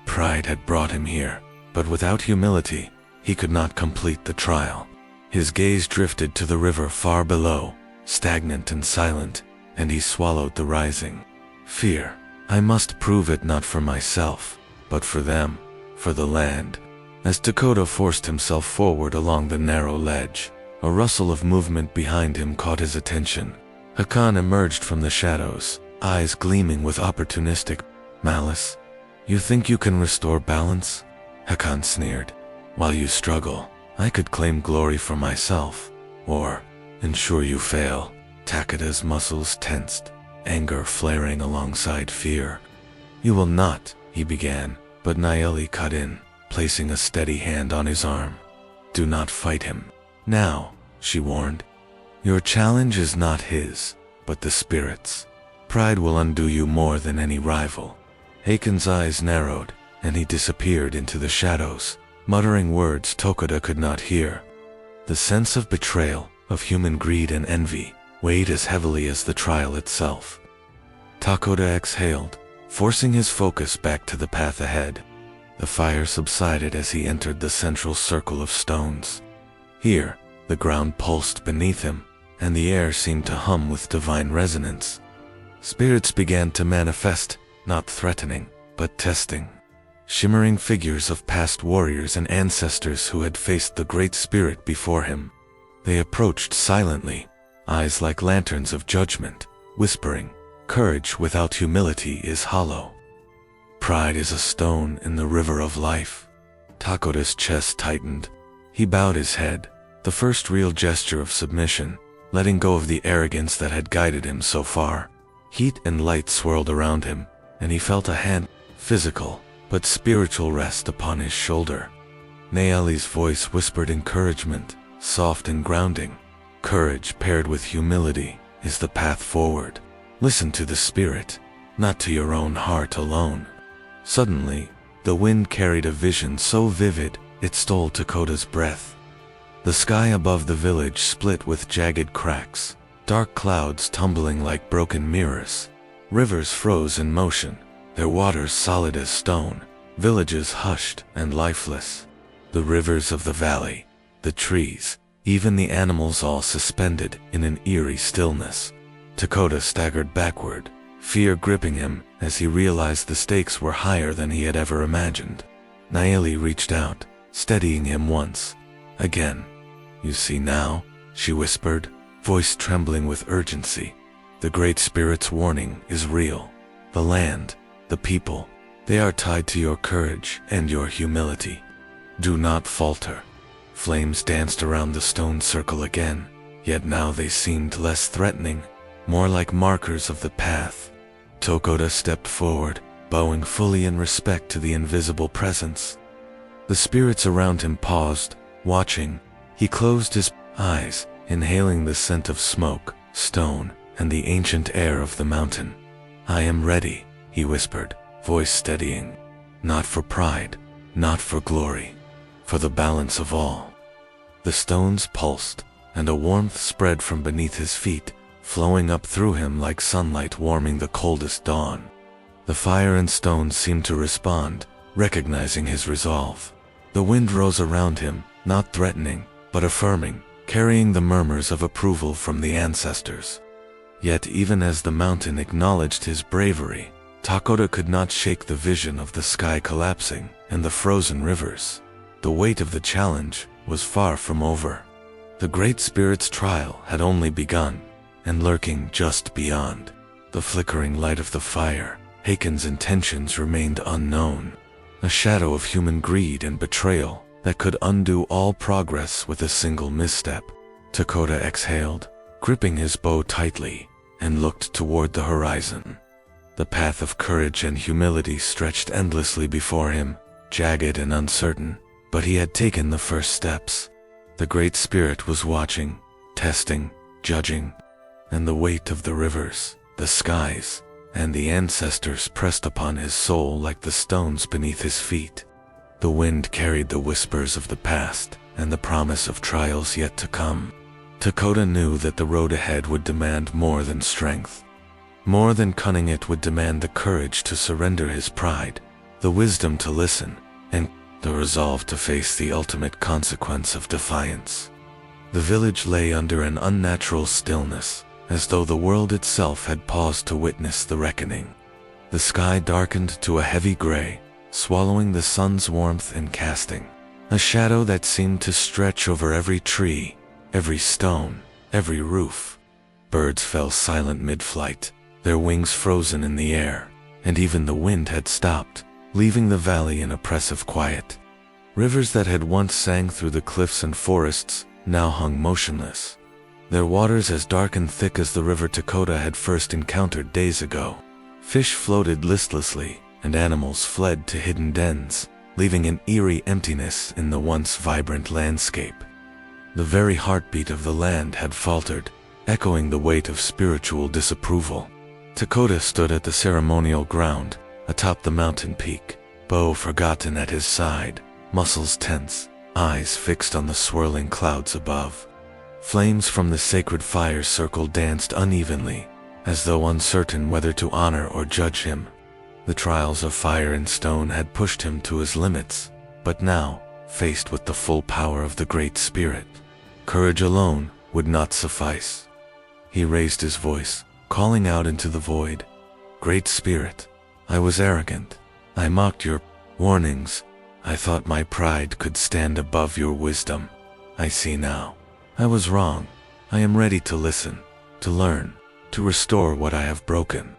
Pride had brought him here, but without humility, he could not complete the trial. His gaze drifted to the river far below, stagnant and silent, and he swallowed the rising fear. "I must prove it not for myself, but for them, for the land." As Dakota forced himself forward along the narrow ledge, a rustle of movement behind him caught his attention. Hakan emerged from the shadows, eyes gleaming with opportunistic malice. "You think you can restore balance?" Hakan sneered. "While you struggle, I could claim glory for myself, or ensure you fail." Dakota's muscles tensed, anger flaring alongside fear. "You will not," he began, but Nayeli cut in. placing a steady hand on his arm. "Do not fight him now," she warned. "Your challenge is not his, but the spirit's. Pride will undo you more than any rival." Hakon's eyes narrowed, and he disappeared into the shadows, muttering words Tokoda could not hear. The sense of betrayal, of human greed and envy, weighed as heavily as the trial itself. Tokoda exhaled, forcing his focus back to the path ahead. The fire subsided as he entered the central circle of stones. Here, the ground pulsed beneath him, and the air seemed to hum with divine resonance. Spirits began to manifest, not threatening, but testing. Shimmering figures of past warriors and ancestors who had faced the Great Spirit before him. They approached silently, eyes like lanterns of judgment, whispering, "Courage without humility is hollow. Pride is a stone in the river of life." Takoda's chest tightened. He bowed his head, the first real gesture of submission, letting go of the arrogance that had guided him so far. Heat and light swirled around him, and he felt a hand, physical, but spiritual, rest upon his shoulder. Naeli's voice whispered encouragement, soft and grounding. "Courage paired with humility is the path forward. Listen to the spirit, not to your own heart alone." Suddenly, the wind carried a vision so vivid it stole Tokoda's breath. The sky above the village split with jagged cracks, dark clouds tumbling like broken mirrors. Rivers froze in motion, their waters solid as stone, villages hushed and lifeless. The rivers of the valley, the trees, even the animals all suspended in an eerie stillness. Tokoda staggered backward, fear gripping him as he realized the stakes were higher than he had ever imagined. Naeli reached out, steadying him once, again. "You see now?" she whispered, voice trembling with urgency. "The Great Spirit's warning is real. The land, the people, they are tied to your courage and your humility. Do not falter." Flames danced around the stone circle again, yet now they seemed less threatening, more like markers of the path. Tokoda stepped forward, bowing fully in respect to the invisible presence. The spirits around him paused, watching. He closed his eyes, inhaling the scent of smoke, stone, and the ancient air of the mountain. "I am ready," he whispered, voice steadying. "Not for pride, not for glory, for the balance of all." The stones pulsed, and a warmth spread from beneath his feet, flowing up through him like sunlight warming the coldest dawn. The fire and stones seemed to respond, recognizing his resolve. The wind rose around him, not threatening, but affirming, carrying the murmurs of approval from the ancestors. Yet even as the mountain acknowledged his bravery, Tokoda could not shake the vision of the sky collapsing and the frozen rivers. The weight of the challenge was far from over. The Great Spirit's trial had only begun, and lurking just beyond the flickering light of the fire, Hakon's intentions remained unknown. A shadow of human greed and betrayal that could undo all progress with a single misstep. Tokoda exhaled, gripping his bow tightly, and looked toward the horizon. The path of courage and humility stretched endlessly before him, jagged and uncertain, but he had taken the first steps. The Great Spirit was watching, testing, judging, and the weight of the rivers, the skies, and the ancestors pressed upon his soul like the stones beneath his feet. The wind carried the whispers of the past and the promise of trials yet to come. Tokoda knew that the road ahead would demand more than strength. More than cunning, it would demand the courage to surrender his pride, the wisdom to listen, and the resolve to face the ultimate consequence of defiance. The village lay under an unnatural stillness, as though the world itself had paused to witness the reckoning. The sky darkened to a heavy gray, swallowing the sun's warmth and casting a shadow that seemed to stretch over every tree, every stone, every roof. Birds fell silent mid-flight, their wings frozen in the air, and even the wind had stopped, leaving the valley in oppressive quiet. Rivers that had once sang through the cliffs and forests now hung motionless, their waters as dark and thick as the river Tokoda had first encountered days ago. Fish floated listlessly, and animals fled to hidden dens. leaving an eerie emptiness in the once vibrant landscape. The very heartbeat of the land had faltered, echoing the weight of spiritual disapproval. Dakota stood at the ceremonial ground, atop the mountain peak, bow forgotten at his side, muscles tense, eyes fixed on the swirling clouds above. Flames from the sacred fire circle danced unevenly, as though uncertain whether to honor or judge him. The trials of fire and stone had pushed him to his limits, but now, faced with the full power of the Great Spirit, courage alone would not suffice. He raised his voice, calling out into the void, "Great Spirit, I was arrogant. I mocked your warnings. I thought my pride could stand above your wisdom. I see now. I was wrong. I am ready to listen, to learn, to restore what I have broken."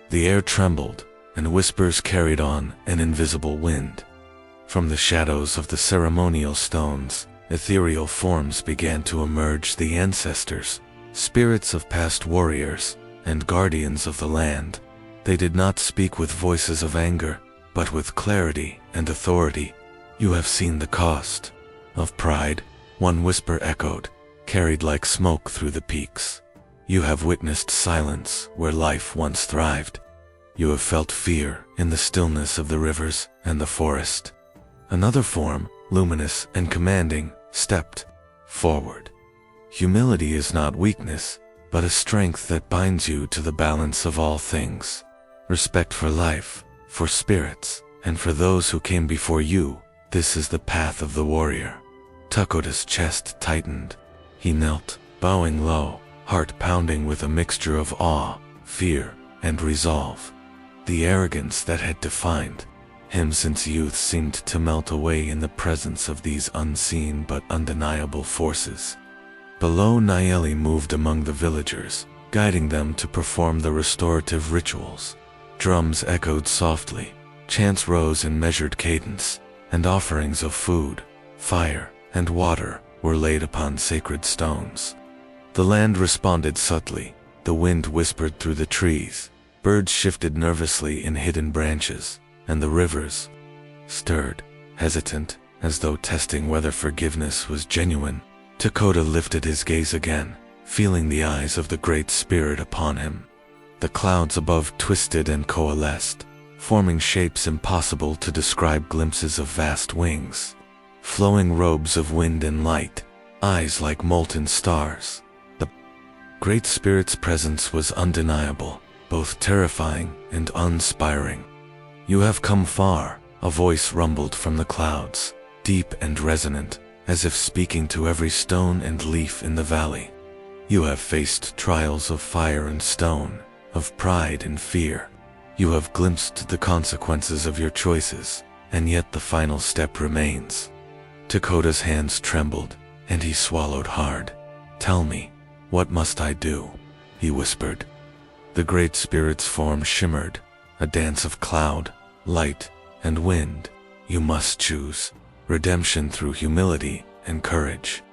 The air trembled, and whispers carried on an invisible wind. From the shadows of the ceremonial stones, ethereal forms began to emerge, the ancestors, spirits of past warriors, and guardians of the land. They did not speak with voices of anger, but with clarity and authority. "You have seen the cost of pride," one whisper echoed, carried like smoke through the peaks. "You have witnessed silence where life once thrived. You have felt fear in the stillness of the rivers and the forest." Another form, luminous and commanding, stepped forward. "Humility is not weakness, but a strength that binds you to the balance of all things. Respect for life, for spirits, and for those who came before you. This is the path of the warrior." Dakota's chest tightened. He knelt, bowing low, heart pounding with a mixture of awe, fear, and resolve. The arrogance that had defined him since youth seemed to melt away in the presence of these unseen but undeniable forces. Below, Nayeli moved among the villagers, guiding them to perform the restorative rituals. Drums echoed softly, chants rose in measured cadence, and offerings of food, fire, and water were laid upon sacred stones. The land responded subtly. The wind whispered through the trees, birds shifted nervously in hidden branches, and the rivers stirred, hesitant, as though testing whether forgiveness was genuine. Dakota lifted his gaze again, feeling the eyes of the Great Spirit upon him. The clouds above twisted and coalesced, forming shapes impossible to describe, glimpses of vast wings, flowing robes of wind and light, eyes like molten stars. The Great Spirit's presence was undeniable, both terrifying and uninspiring. "You have come far," a voice rumbled from the clouds, deep and resonant, as if speaking to every stone and leaf in the valley. "You have faced trials of fire and stone, of pride and fear. You have glimpsed the consequences of your choices, and yet the final step remains." Dakota's hands trembled, and he swallowed hard. "Tell me, what must I do?" he whispered. The Great Spirit's form shimmered, a dance of cloud, light, and wind. "You must choose redemption through humility and courage,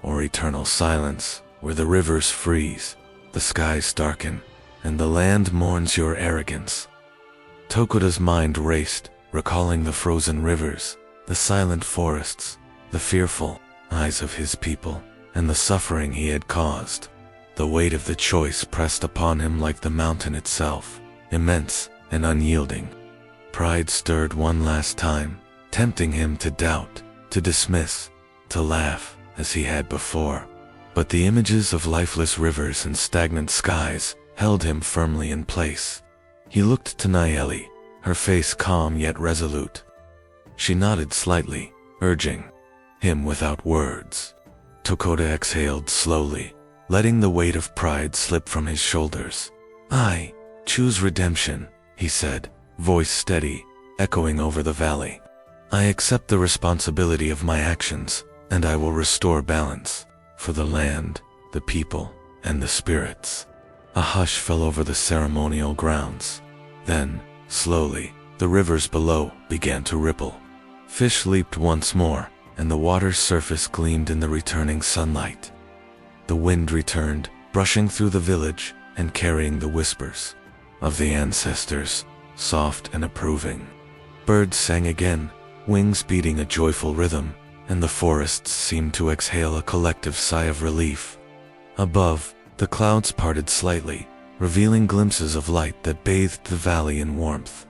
or eternal silence where the rivers freeze, the skies darken, and the land mourns your arrogance." Dakota's mind raced, recalling the frozen rivers, the silent forests, the fearful eyes of his people, and the suffering he had caused. The weight of the choice pressed upon him like the mountain itself, immense and unyielding. Pride stirred one last time, tempting him to doubt, to dismiss, to laugh, as he had before. But the images of lifeless rivers and stagnant skies held him firmly in place. He looked to Nayeli, her face calm yet resolute. She nodded slightly, urging him without words. Dakota exhaled slowly, letting the weight of pride slip from his shoulders. "I choose redemption," he said, voice steady, echoing over the valley. "I accept the responsibility of my actions, and I will restore balance for the land, the people, and the spirits." A hush fell over the ceremonial grounds. Then, slowly, the rivers below began to ripple. Fish leaped once more, and the water's surface gleamed in the returning sunlight. The wind returned, brushing through the village and carrying the whispers of the ancestors, soft and approving. Birds sang again, wings beating a joyful rhythm, and the forests seemed to exhale a collective sigh of relief. Above, the clouds parted slightly, revealing glimpses of light that bathed the valley in warmth.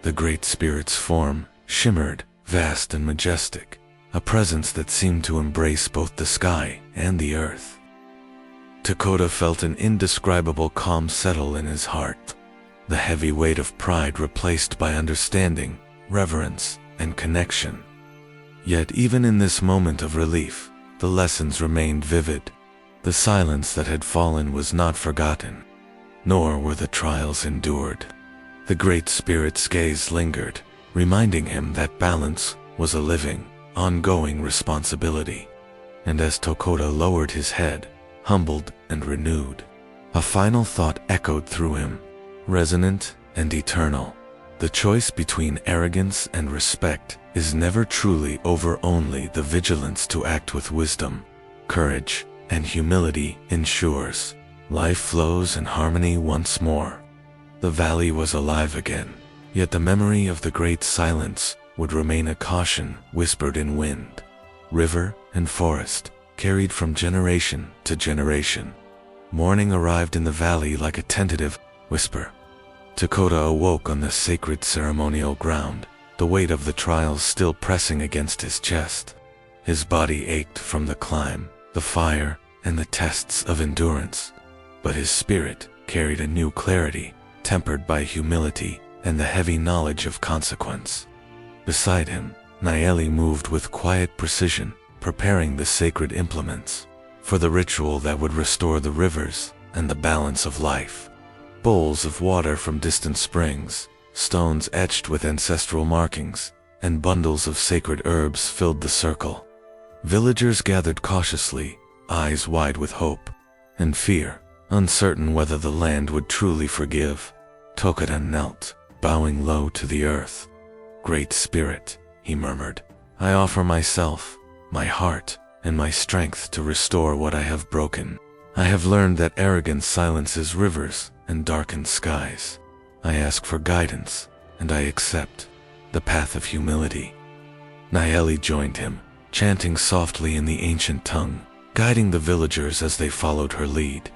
The Great Spirit's form shimmered, vast and majestic, a presence that seemed to embrace both the sky and the earth. Dakota felt an indescribable calm settle in his heart, the heavy weight of pride replaced by understanding, reverence, and connection. Yet even in this moment of relief, the lessons remained vivid. The silence that had fallen was not forgotten, nor were the trials endured. The Great Spirit's gaze lingered, reminding him that balance was a living, ongoing responsibility. And as Dakota lowered his head, humbled and renewed, a final thought echoed through him, resonant and eternal. The choice between arrogance and respect is never truly over. Only the vigilance to act with wisdom, courage, and humility ensures life flows in harmony once more. The valley was alive again, yet the memory of the great silence would remain a caution whispered in wind, river, and forest, carried from generation to generation. Morning arrived in the valley like a tentative whisper. Dakota awoke on the sacred ceremonial ground, the weight of the trials still pressing against his chest. His body ached from the climb, the fire, and the tests of endurance, but his spirit carried a new clarity, tempered by humility and the heavy knowledge of consequence. Beside him, Nayeli moved with quiet precision, preparing the sacred implements for the ritual that would restore the rivers and the balance of life. Bowls of water from distant springs, stones etched with ancestral markings, and bundles of sacred herbs filled the circle. Villagers gathered cautiously, eyes wide with hope and fear, uncertain whether the land would truly forgive. Dakota knelt, bowing low to the earth. "Great Spirit," he murmured, "I offer myself, my heart, and my strength to restore what I have broken. I have learned that arrogance silences rivers and darkens skies. I ask for guidance, and I accept the path of humility." Nayeli joined him, chanting softly in the ancient tongue, guiding the villagers as they followed her lead.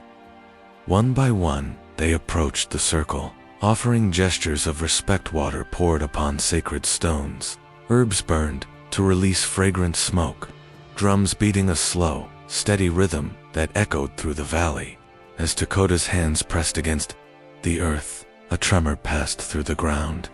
One by one, they approached the circle, offering gestures of respect. Water poured upon sacred stones, herbs burned to release fragrant smoke, drums beating a slow, steady rhythm that echoed through the valley. As Dakota's hands pressed against the earth, a tremor passed through the ground.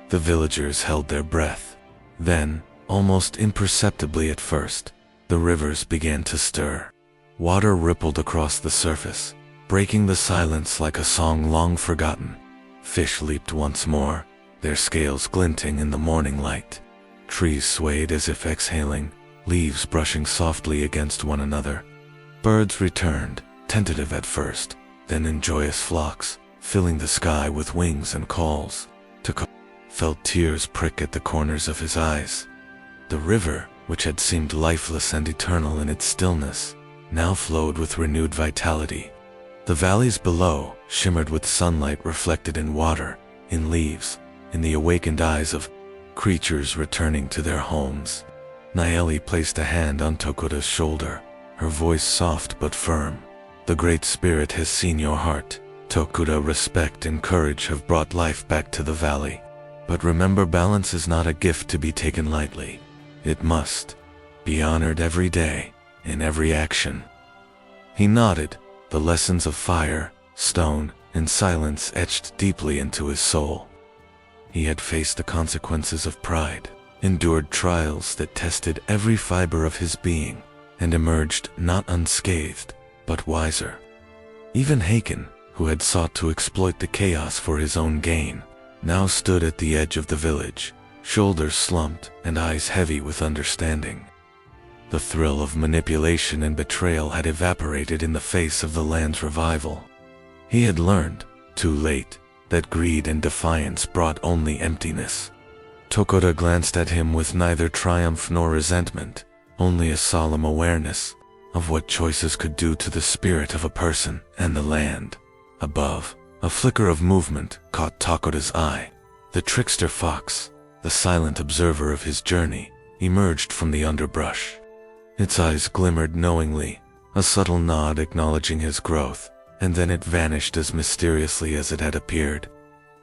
The villagers held their breath. Then, almost imperceptibly at first, the rivers began to stir. Water rippled across the surface, breaking the silence like a song long forgotten. Fish leaped once more, their scales glinting in the morning light. Trees swayed as if exhaling, leaves brushing softly against one another. Birds returned, tentative at first, then in joyous flocks, filling the sky with wings and calls. Dakota felt tears prick at the corners of his eyes. The river, which had seemed lifeless and eternal in its stillness, now flowed with renewed vitality. The valleys below shimmered with sunlight reflected in water, in leaves, in the awakened eyes of creatures returning to their homes. Nayeli placed a hand on Dakota's shoulder, her voice soft but firm. "The Great Spirit has seen your heart. Dakota, respect and courage have brought life back to the valley. But remember, balance is not a gift to be taken lightly. It must be honored every day, in every action." He nodded, the lessons of fire, stone, and silence etched deeply into his soul. He had faced the consequences of pride, endured trials that tested every fiber of his being, and emerged not unscathed, but wiser. Even Haken, who had sought to exploit the chaos for his own gain, now stood at the edge of the village, shoulders slumped and eyes heavy with understanding. The thrill of manipulation and betrayal had evaporated in the face of the land's revival. He had learned, too late, that greed and defiance brought only emptiness. Dakota glanced at him with neither triumph nor resentment, only a solemn awareness of what choices could do to the spirit of a person and the land. Above, a flicker of movement caught Dakota's eye. The trickster fox, the silent observer of his journey, emerged from the underbrush. Its eyes glimmered knowingly, a subtle nod acknowledging his growth, and then it vanished as mysteriously as it had appeared,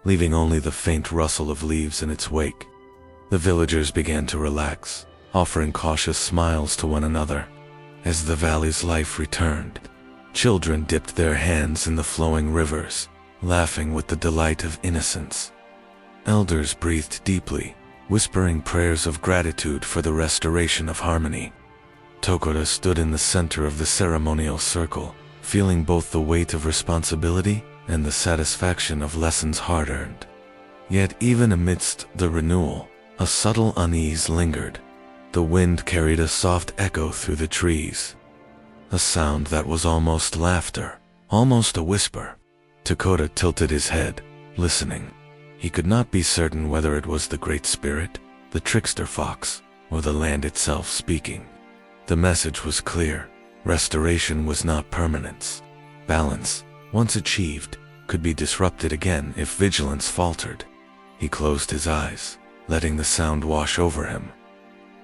leaving only the faint rustle of leaves in its wake. The villagers began to relax, offering cautious smiles to one another. As the valley's life returned, children dipped their hands in the flowing rivers, laughing with the delight of innocence. Elders breathed deeply, whispering prayers of gratitude for the restoration of harmony. Tokura stood in the center of the ceremonial circle, feeling both the weight of responsibility and the satisfaction of lessons hard-earned. Yet even amidst the renewal, a subtle unease lingered. The wind carried a soft echo through the trees, a sound that was almost laughter, almost a whisper. Tokura tilted his head, listening. He could not be certain whether it was the Great Spirit, the trickster fox, or the land itself speaking. The message was clear. Restoration was not permanence. Balance, once achieved, could be disrupted again if vigilance faltered. He closed his eyes, letting the sound wash over him.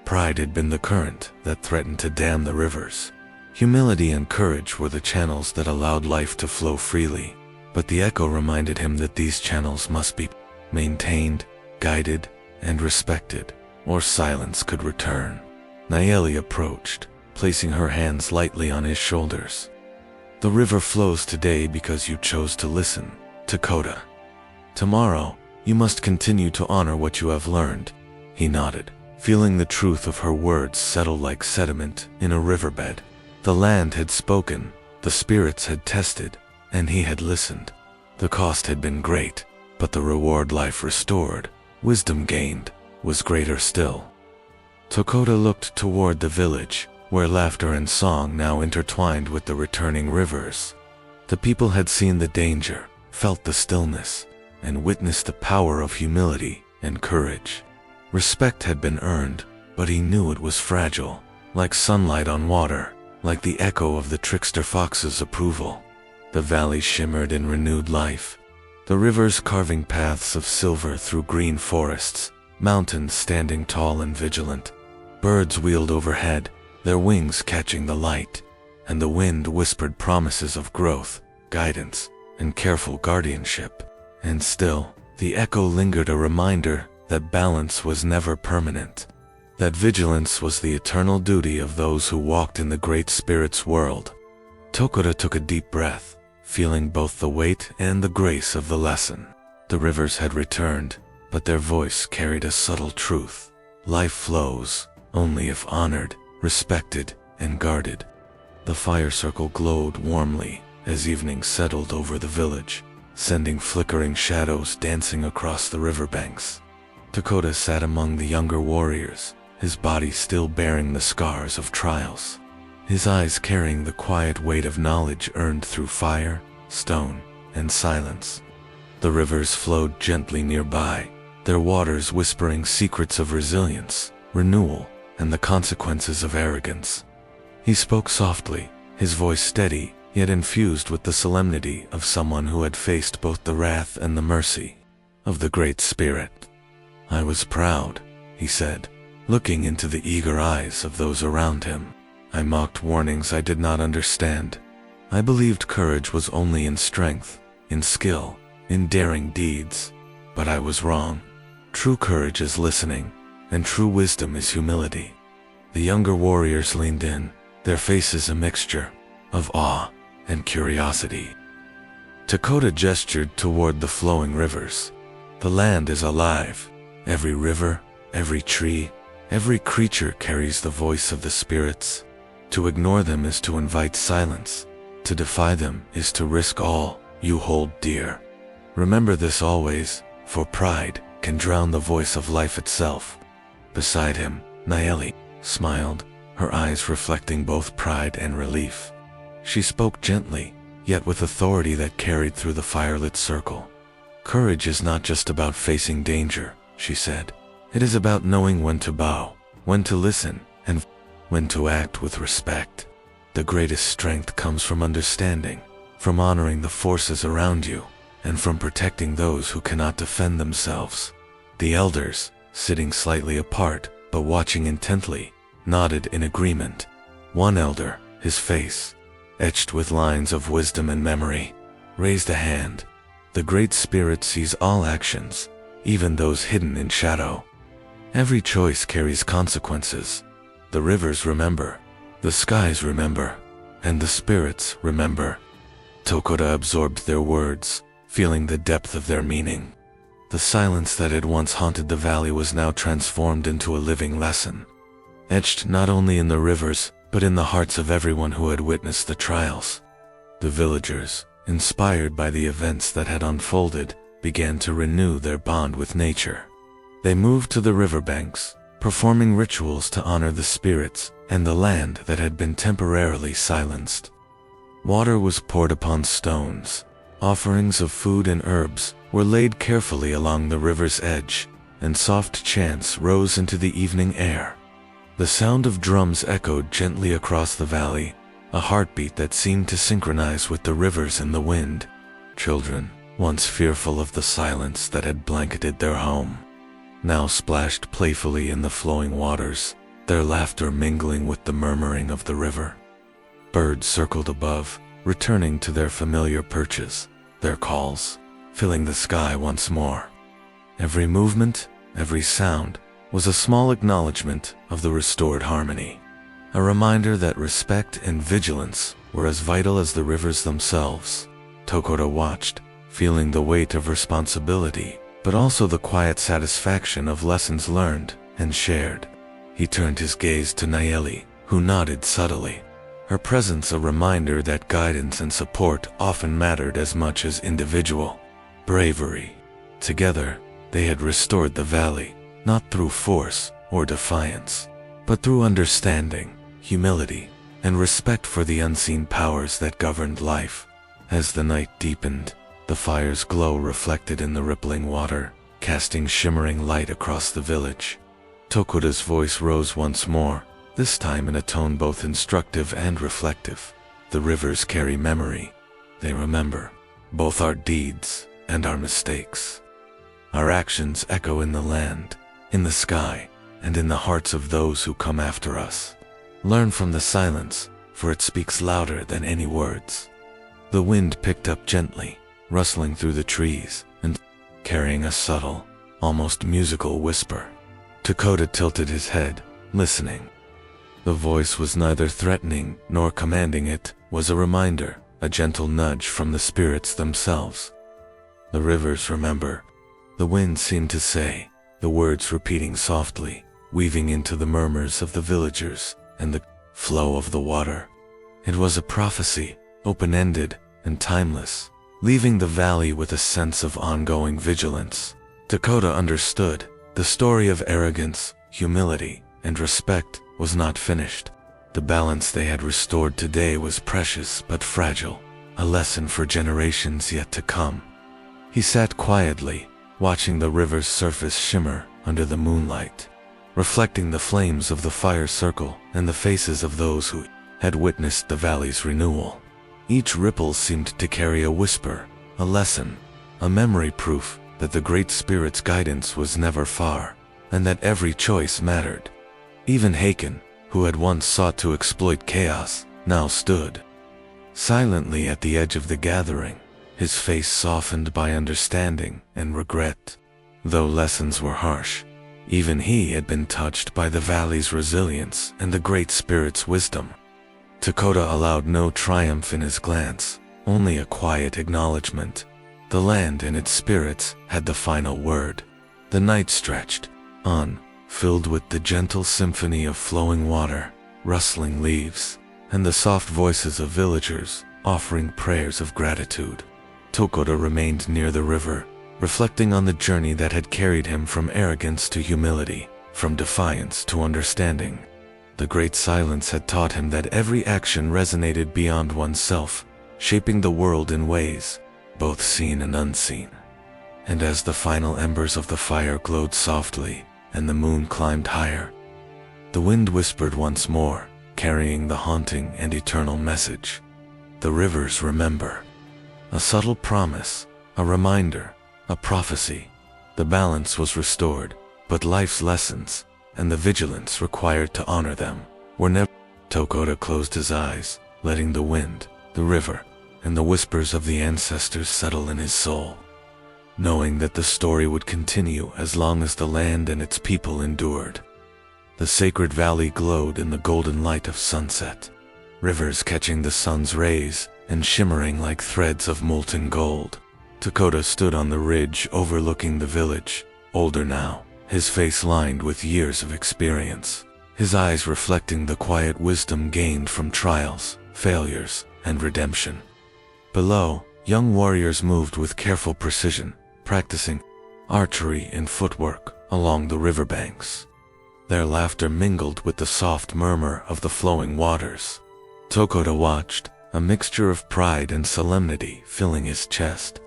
Pride had been the current that threatened to dam the rivers. Humility and courage were the channels that allowed life to flow freely, but the echo reminded him that these channels must be maintained, guided, and respected, or silence could return. Nayeli approached, placing her hands lightly on his shoulders. The river flows today because you chose to listen, Tokura. Tomorrow, you must continue to honor what you have learned. He nodded, feeling the truth of her words settle like sediment in a riverbed. The land had spoken, the spirits had tested, and he had listened. The cost had been great, but the reward life restored, wisdom gained, was greater still. Tokura looked toward the village, where laughter and song now intertwined with the returning rivers. The people had seen the danger, felt the stillness, and witnessed the power of humility and courage. Respect had been earned, but he knew it was fragile, like sunlight on water, like the echo of the trickster fox's approval. The valley shimmered in renewed life, the rivers carving paths of silver through green forests, mountains standing tall and vigilant. Birds wheeled overhead, their wings catching the light, and the wind whispered promises of growth, guidance, and careful guardianship. And still, the echo lingered, a reminder that balance was never permanent, that vigilance was the eternal duty of those who walked in the Great Spirit's world. Tokura took a deep breath, feeling both the weight and the grace of the lesson. The rivers had returned, but their voice carried a subtle truth. Life flows only if honored, respected, and guarded. The fire circle glowed warmly as evening settled over the village, sending flickering shadows dancing across the riverbanks. Tokura sat among the younger warriors, his body still bearing the scars of trials, his eyes carrying the quiet weight of knowledge earned through fire, stone, and silence. The rivers flowed gently nearby, their waters whispering secrets of resilience, renewal, and the consequences of arrogance. He spoke softly, his voice steady, yet infused with the solemnity of someone who had faced both the wrath and the mercy of the Great Spirit. "I was proud," he said, looking into the eager eyes of those around him. "I mocked warnings I did not understand. I believed courage was only in strength, in skill, in daring deeds. But I was wrong. True courage is listening, and true wisdom is humility." The younger warriors leaned in, their faces a mixture of awe and curiosity. Tokura gestured toward the flowing rivers. "The land is alive. Every river, every tree, every creature carries the voice of the spirits. To ignore them is to invite silence. To defy them is to risk all you hold dear. Remember this always, for pride can drown the voice of life itself." Beside him, Nayeli smiled, her eyes reflecting both pride and relief. She spoke gently, yet with authority that carried through the firelit circle. "Courage is not just about facing danger," she said. "It is about knowing when to bow, when to listen, and when to act with respect. The greatest strength comes from understanding, from honoring the forces around you, and from protecting those who cannot defend themselves." The elders, sitting slightly apart, but watching intently, nodded in agreement. One elder, his face etched with lines of wisdom and memory, raised a hand. The Great Spirit sees all actions, even those hidden in shadow. Every choice carries consequences. The rivers remember, the skies remember, and the spirits remember. Tokoda absorbed their words, feeling the depth of their meaning. The silence that had once haunted the valley was now transformed into a living lesson, etched not only in the rivers, but in the hearts of everyone who had witnessed the trials. The villagers, inspired by the events that had unfolded, began to renew their bond with nature. They moved to the riverbanks, performing rituals to honor the spirits and the land that had been temporarily silenced. Water was poured upon stones. Offerings of food and herbs were laid carefully along the river's edge, and soft chants rose into the evening air. The sound of drums echoed gently across the valley, a heartbeat that seemed to synchronize with the rivers and the wind. Children, once fearful of the silence that had blanketed their home, now splashed playfully in the flowing waters, their laughter mingling with the murmuring of the river. Birds circled above, returning to their familiar perches, their calls filling the sky once more. Every movement, every sound, was a small acknowledgement of the restored harmony, a reminder that respect and vigilance were as vital as the rivers themselves. Tokoda watched, feeling the weight of responsibility, but also the quiet satisfaction of lessons learned and shared. He turned his gaze to Nayeli, who nodded subtly, her presence a reminder that guidance and support often mattered as much as individual bravery. Together, they had restored the valley, not through force or defiance, but through understanding, humility, and respect for the unseen powers that governed life. As the night deepened, the fire's glow reflected in the rippling water, casting shimmering light across the village. Tokoda's voice rose once more, this time in a tone both instructive and reflective. The rivers carry memory. They remember both our deeds and our mistakes. Our actions echo in the land, in the sky, and in the hearts of those who come after us. Learn from the silence, for it speaks louder than any words. The wind picked up gently, rustling through the trees, and carrying a subtle, almost musical whisper. Tokoda tilted his head, listening. The voice was neither threatening nor commanding. It was a reminder, a gentle nudge from the spirits themselves. The rivers remember, the wind seemed to say, the words repeating softly, weaving into the murmurs of the villagers and the flow of the water. It was a prophecy, open-ended and timeless, leaving the valley with a sense of ongoing vigilance. Tokoda understood. The story of arrogance, humility, and respect was not finished. The balance they had restored today was precious but fragile, a lesson for generations yet to come. He sat quietly, watching the river's surface shimmer under the moonlight, reflecting the flames of the fire circle and the faces of those who had witnessed the valley's renewal. Each ripple seemed to carry a whisper, a lesson, a memory proof that the Great Spirit's guidance was never far, and that every choice mattered. Even Haken, who had once sought to exploit chaos, now stood silently at the edge of the gathering, his face softened by understanding and regret. Though lessons were harsh, even he had been touched by the valley's resilience and the Great Spirit's wisdom. Tokoda allowed no triumph in his glance, only a quiet acknowledgement. The land and its spirits had the final word. The night stretched on, filled with the gentle symphony of flowing water, rustling leaves, and the soft voices of villagers offering prayers of gratitude. Tokoda remained near the river, reflecting on the journey that had carried him from arrogance to humility, from defiance to understanding. The great silence had taught him that every action resonated beyond oneself, shaping the world in ways both seen and unseen. And as the final embers of the fire glowed softly and the moon climbed higher, the wind whispered once more, carrying the haunting and eternal message. The rivers remember. A subtle promise, a reminder, a prophecy. The balance was restored, but life's lessons, and the vigilance required to honor them, were never. Tokoda closed his eyes, letting the wind, the river, and the whispers of the ancestors settle in his soul, knowing that the story would continue as long as the land and its people endured. The sacred valley glowed in the golden light of sunset, rivers catching the sun's rays and shimmering like threads of molten gold. Tokoda stood on the ridge overlooking the village, older now, his face lined with years of experience, his eyes reflecting the quiet wisdom gained from trials, failures, and redemption. Below, young warriors moved with careful precision, practicing archery and footwork along the riverbanks. Their laughter mingled with the soft murmur of the flowing waters. Tokoda watched, a mixture of pride and solemnity filling his chest.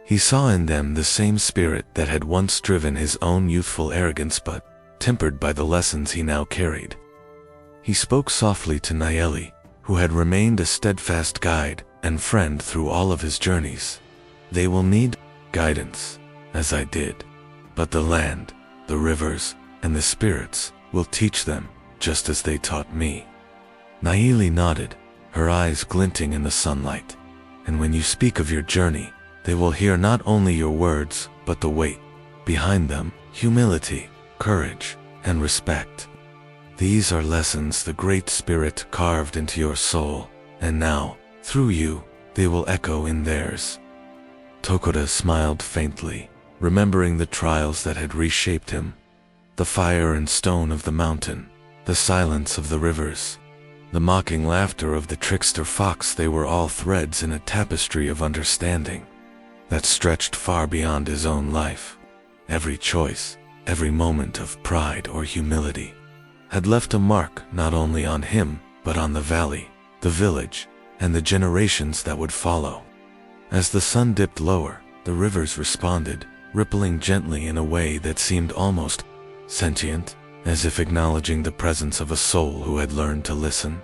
He saw in them the same spirit that had once driven his own youthful arrogance, but tempered by the lessons he now carried. He spoke softly to Nayeli, who had remained a steadfast guide and friend through all of his journeys. They will need guidance, as I did, but the land, the rivers, and the spirits will teach them just as they taught me. Nayeli nodded, her eyes glinting in the sunlight. And when you speak of your journey, they will hear not only your words, but the weight behind them, humility, courage, and respect. These are lessons the Great Spirit carved into your soul, and now, through you, they will echo in theirs. Tokoda smiled faintly, remembering the trials that had reshaped him. The fire and stone of the mountain, the silence of the rivers, the mocking laughter of the trickster fox, they were all threads in a tapestry of understanding that stretched far beyond his own life. Every choice, every moment of pride or humility, had left a mark not only on him, but on the valley, the village, and the generations that would follow. As the sun dipped lower, the rivers responded, rippling gently in a way that seemed almost sentient, as if acknowledging the presence of a soul who had learned to listen.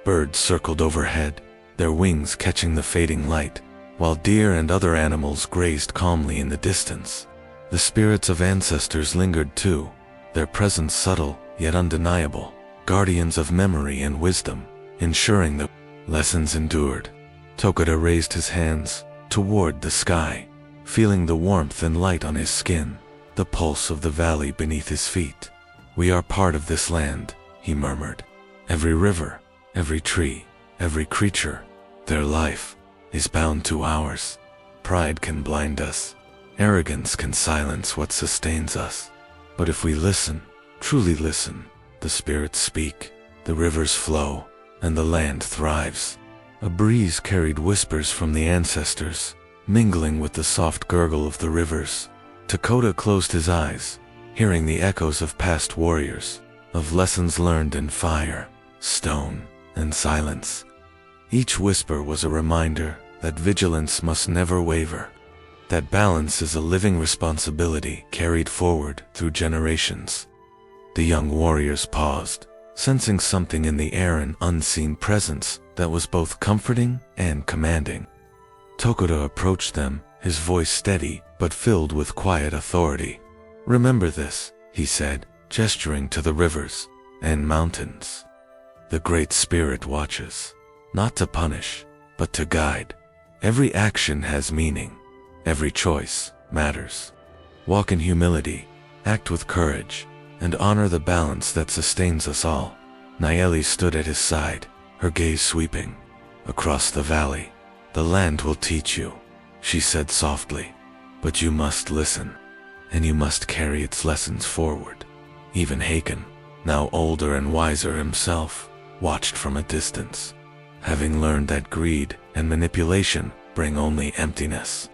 Birds circled overhead, their wings catching the fading light, while deer and other animals grazed calmly in the distance. The spirits of ancestors lingered too, their presence subtle yet undeniable, guardians of memory and wisdom, ensuring that lessons endured. Tokoda raised his hands toward the sky, feeling the warmth and light on his skin, the pulse of the valley beneath his feet. We are part of this land, he murmured. Every river, every tree, every creature, their life is bound to ours. Pride can blind us. Arrogance can silence what sustains us. But if we listen, truly listen, the spirits speak, the rivers flow, and the land thrives. A breeze carried whispers from the ancestors, mingling with the soft gurgle of the rivers. Tokoda closed his eyes, hearing the echoes of past warriors, of lessons learned in fire, stone, and silence. Each whisper was a reminder that vigilance must never waver, that balance is a living responsibility carried forward through generations. The young warriors paused, sensing something in the air, an unseen presence that was both comforting and commanding. Tokoda approached them, his voice steady but filled with quiet authority. Remember this, he said, gesturing to the rivers and mountains. The Great Spirit watches, not to punish, but to guide. Every action has meaning. Every choice matters. Walk in humility, act with courage, and honor the balance that sustains us all. Nayeli stood at his side, her gaze sweeping across the valley. The land will teach you, she said softly, but you must listen, and you must carry its lessons forward. Even Haken, now older and wiser himself, watched from a distance, having learned that greed and manipulation bring only emptiness.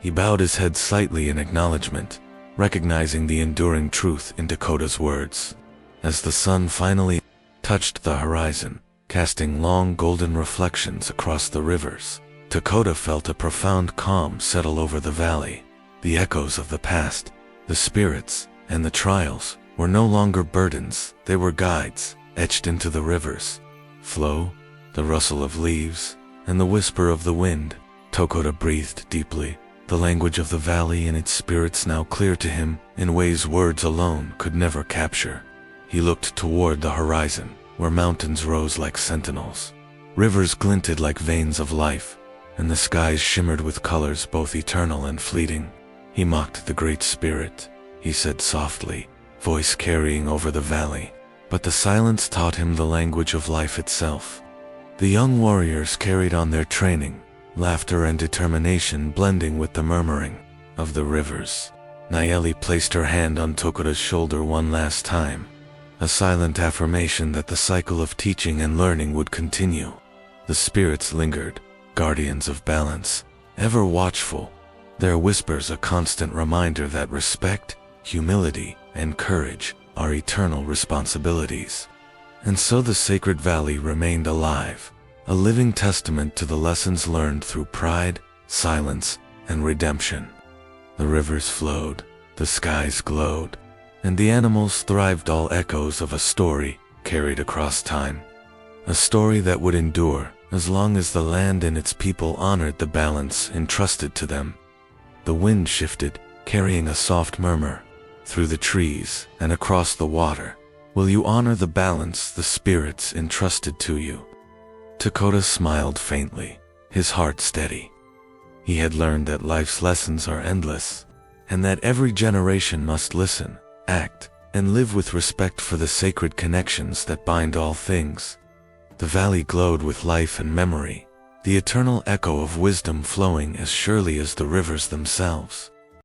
He bowed his head slightly in acknowledgement, recognizing the enduring truth in Dakota's words. As the sun finally touched the horizon, casting long golden reflections across the rivers, Dakota felt a profound calm settle over the valley. The echoes of the past, the spirits, and the trials were no longer burdens, they were guides, etched into the river's flow, the rustle of leaves, and the whisper of the wind. Tokoda breathed deeply, the language of the valley and its spirits now clear to him in ways words alone could never capture. He looked toward the horizon, where mountains rose like sentinels. Rivers glinted like veins of life, and the skies shimmered with colors both eternal and fleeting. He mocked the Great Spirit, he said softly, voice carrying over the valley. But the silence taught him the language of life itself. The young warriors carried on their training, laughter and determination blending with the murmuring of the rivers. Nayeli placed her hand on Tokura's shoulder one last time, a silent affirmation that the cycle of teaching and learning would continue. The spirits lingered, guardians of balance, ever watchful, their whispers a constant reminder that respect, humility, and courage are eternal responsibilities. And so the sacred valley remained alive, a living testament to the lessons learned through pride, silence, and redemption. The rivers flowed, the skies glowed, and the animals thrived, all echoes of a story carried across time. A story that would endure as long as the land and its people honored the balance entrusted to them. The wind shifted, carrying a soft murmur through the trees and across the water. Will you honor the balance the spirits entrusted to you? Tokura smiled faintly, his heart steady. He had learned that life's lessons are endless, and that every generation must listen, act, and live with respect for the sacred connections that bind all things. The valley glowed with life and memory, the eternal echo of wisdom flowing as surely as the rivers themselves.